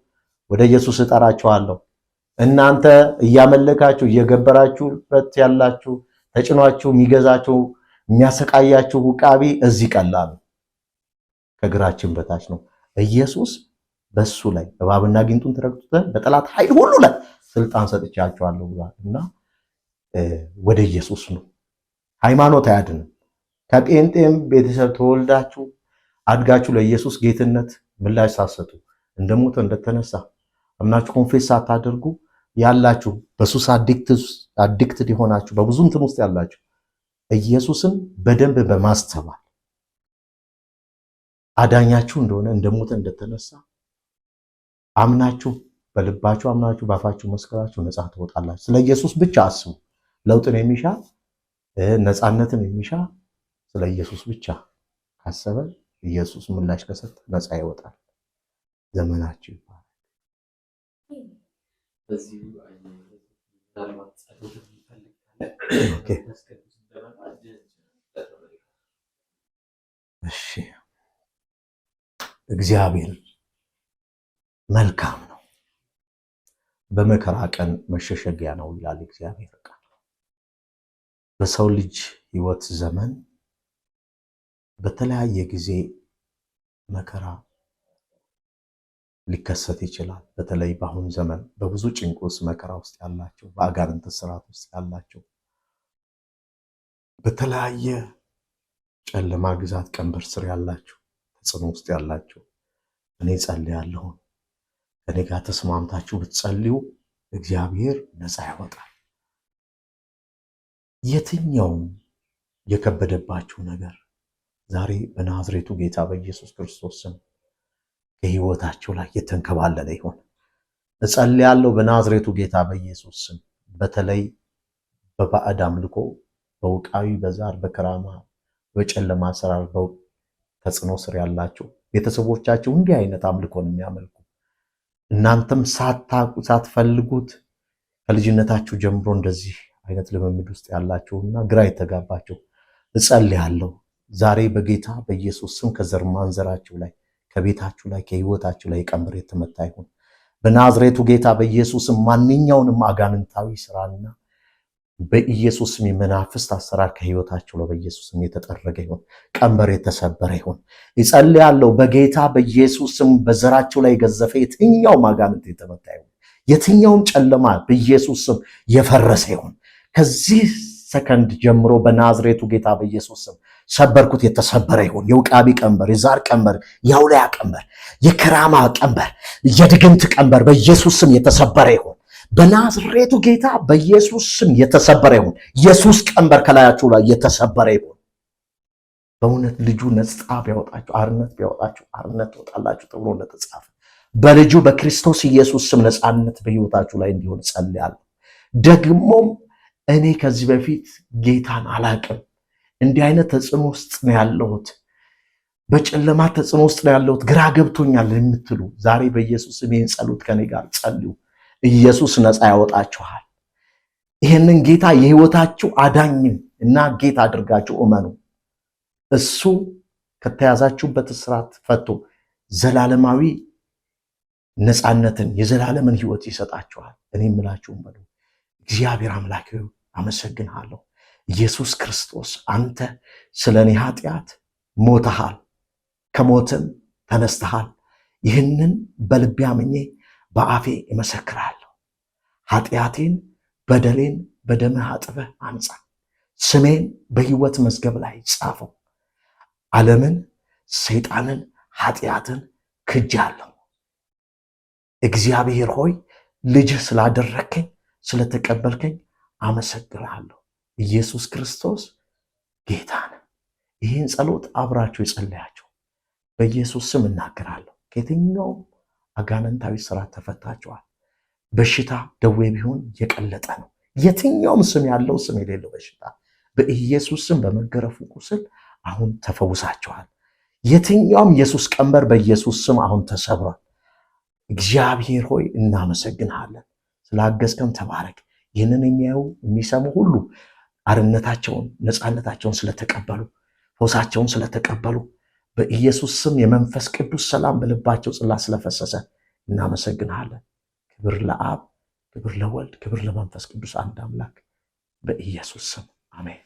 ወደ ኢየሱስ እጠራችኋለሁ። እናንተ እያመለካችሁ እየገበራችሁበት ያላችሁ ተጭኗችሁ የሚገዛችሁ የሚያሰቃያችሁ ውቃቢ እዚህ ቀላሉ ከእግራችን በታች ነው። ኢየሱስ በሱ ላይ እባብና ጊንጡን ተረግጡት በጠላት ኃይል ሁሉ ላይ ስልጣን ሰጥቻችኋለሁ ብሏል እና ወደ ኢየሱስ ነው። ሃይማኖት አያድንም። ከጴንጤም ቤተሰብ ተወልዳችሁ አድጋችሁ ለኢየሱስ ጌትነት ምላሽ ሳትሰጡ እንደሞተ እንደተነሳ አምናችሁ ኮንፌስ ሳታደርጉ ያላችሁ በሱስ አዲክትድ የሆናችሁ በብዙ እንትን ውስጥ ያላችሁ ኢየሱስን በደንብ በማስተዋል አዳኛችሁ እንደሆነ እንደሞተ እንደተነሳ አምናችሁ በልባችሁ አምናችሁ ባፋችሁ መስከራችሁ ነፃ ትወጣላችሁ። ስለ ኢየሱስ ብቻ አስቡ። ለውጥን የሚሻ ነፃነትን የሚሻ ስለ ኢየሱስ ብቻ ካሰበ ኢየሱስ ምላሽ ከሰጠ ነፃ ይወጣል። ዘመናችሁ ይባላል። እሺ፣ እግዚአብሔር መልካም ነው፣ በመከራ ቀን መሸሸጊያ ነው ይላል እግዚአብሔር ቃል። በሰው ልጅ ሕይወት ዘመን በተለያየ ጊዜ መከራ ሊከሰት ይችላል። በተለይ በአሁን ዘመን በብዙ ጭንቅ ውስጥ መከራ ውስጥ ያላቸው፣ በአጋንንት ስርዓት ውስጥ ያላቸው፣ በተለያየ ጨለማ ግዛት ቀንበር ስር ያላችሁ፣ ተጽዕኖ ውስጥ ያላችሁ እኔ ጸልያለሁ። ከኔ ጋር ተስማምታችሁ ብትጸልዩ እግዚአብሔር ነፃ ያወጣል። የትኛውም የከበደባችሁ ነገር ዛሬ በናዝሬቱ ጌታ በኢየሱስ ክርስቶስ ስም ከህይወታችሁ ላይ የተንከባለለ ይሁን። እጸልያለሁ በናዝሬቱ ጌታ በኢየሱስ ስም። በተለይ በባዕድ አምልኮ፣ በውቃዊ፣ በዛር፣ በከራማ፣ በጨለማ አሰራር ተጽዕኖ ስር ያላችሁ ቤተሰቦቻችሁ እንዲህ አይነት አምልኮን የሚያመልኩ እናንተም ሳትፈልጉት ከልጅነታችሁ ጀምሮ እንደዚህ አይነት ልምምድ ውስጥ ያላችሁና ግራ የተጋባችሁ እጸልያለሁ ዛሬ በጌታ በኢየሱስ ስም ከዘር ማንዘራችሁ ላይ፣ ከቤታችሁ ላይ፣ ከህይወታችሁ ላይ ቀንበር የተመታ ይሁን። በናዝሬቱ ጌታ በኢየሱስ ስም ማንኛውንም አጋንንታዊ ስራና በኢየሱስ ስም የመናፍስት አሰራር ከህይወታችሁ ላይ በኢየሱስ ስም የተጠረገ ይሁን። ቀንበር የተሰበረ ይሁን። እጸልያለሁ በጌታ በኢየሱስ ስም በዘራችሁ ላይ የገዘፈ የትኛውም አጋንንት የተመታ ይሁን። የትኛውም ጨለማ በኢየሱስ ስም የፈረሰ ይሁን። ከዚህ ሰከንድ ጀምሮ በናዝሬቱ ጌታ በኢየሱስ ስም ሰበርኩት፣ የተሰበረ ይሁን። የውቃቢ ቀንበር፣ የዛር ቀንበር፣ የአውሊያ ቀንበር፣ የከራማ ቀንበር፣ የድግምት ቀንበር በኢየሱስ ስም የተሰበረ ይሁን። በናዝሬቱ ጌታ በኢየሱስ ስም የተሰበረ ይሁን። ኢየሱስ ቀንበር ከላያችሁ ላይ የተሰበረ ይሁን። በእውነት ልጁ ነፃ ቢያወጣችሁ አርነት ቢያወጣችሁ አርነት ትወጣላችሁ ተብሎ እንደተጻፈ በልጁ በክርስቶስ ኢየሱስ ስም ነፃነት በህይወታችሁ ላይ እንዲሆን ጸልያለሁ። ደግሞም እኔ ከዚህ በፊት ጌታን አላቅም፣ እንዲህ አይነት ተጽዕኖ ውስጥ ነው ያለሁት፣ በጨለማ ተጽዕኖ ውስጥ ነው ያለሁት፣ ግራ ገብቶኛል የምትሉ ዛሬ በኢየሱስ ስም ይህን ጸሎት ከኔ ጋር ጸልዩ። ኢየሱስ ነፃ ያወጣችኋል። ይህንን ጌታ የህይወታችሁ አዳኝ እና ጌታ አድርጋችሁ እመኑ። እሱ ከተያዛችሁበት እስራት ፈቶ ዘላለማዊ ነፃነትን የዘላለምን ህይወት ይሰጣችኋል። እኔ የምላችሁም በሉ እግዚአብሔር አምላክ አመሰግንሃለሁ። ኢየሱስ ክርስቶስ አንተ ስለ እኔ ኃጢአት ሞተሃል፣ ከሞትም ተነስተሃል። ይህንን በልቤ አምኜ በአፌ እመሰክራለሁ። ኃጢአቴን በደሌን በደምህ አጥበህ አንጻ፣ ስሜን በህይወት መዝገብ ላይ ጻፈው። ዓለምን፣ ሰይጣንን፣ ኃጢአትን ክጃለሁ። እግዚአብሔር ሆይ ልጅህ ስላደረከኝ ስለተቀበልከኝ አመሰግናለሁ። ኢየሱስ ክርስቶስ ጌታ ነው። ይህን ጸሎት አብራችሁ የጸለያችሁ በኢየሱስ ስም እናገራለሁ። ከየትኛውም አጋንንታዊ ስራት ተፈታችኋል። በሽታ ደዌ ቢሆን የቀለጠ ነው። የትኛውም ስም ያለው ስም የሌለው በሽታ በኢየሱስ ስም በመገረፉ ቁስል አሁን ተፈውሳችኋል። የትኛውም ኢየሱስ ቀንበር በኢየሱስ ስም አሁን ተሰብሯል። እግዚአብሔር ሆይ እናመሰግንሃለን። ስላገዝከን ተባረክ። ይህንን የሚያዩ የሚሰሙ ሁሉ አርነታቸውን ነፃነታቸውን ስለተቀበሉ ፈውሳቸውን ስለተቀበሉ በኢየሱስ ስም የመንፈስ ቅዱስ ሰላም በልባቸው ጽላት ስለፈሰሰ እናመሰግንሃለን። ክብር ለአብ፣ ክብር ለወልድ፣ ክብር ለመንፈስ ቅዱስ አንድ አምላክ በኢየሱስ ስም አሜን።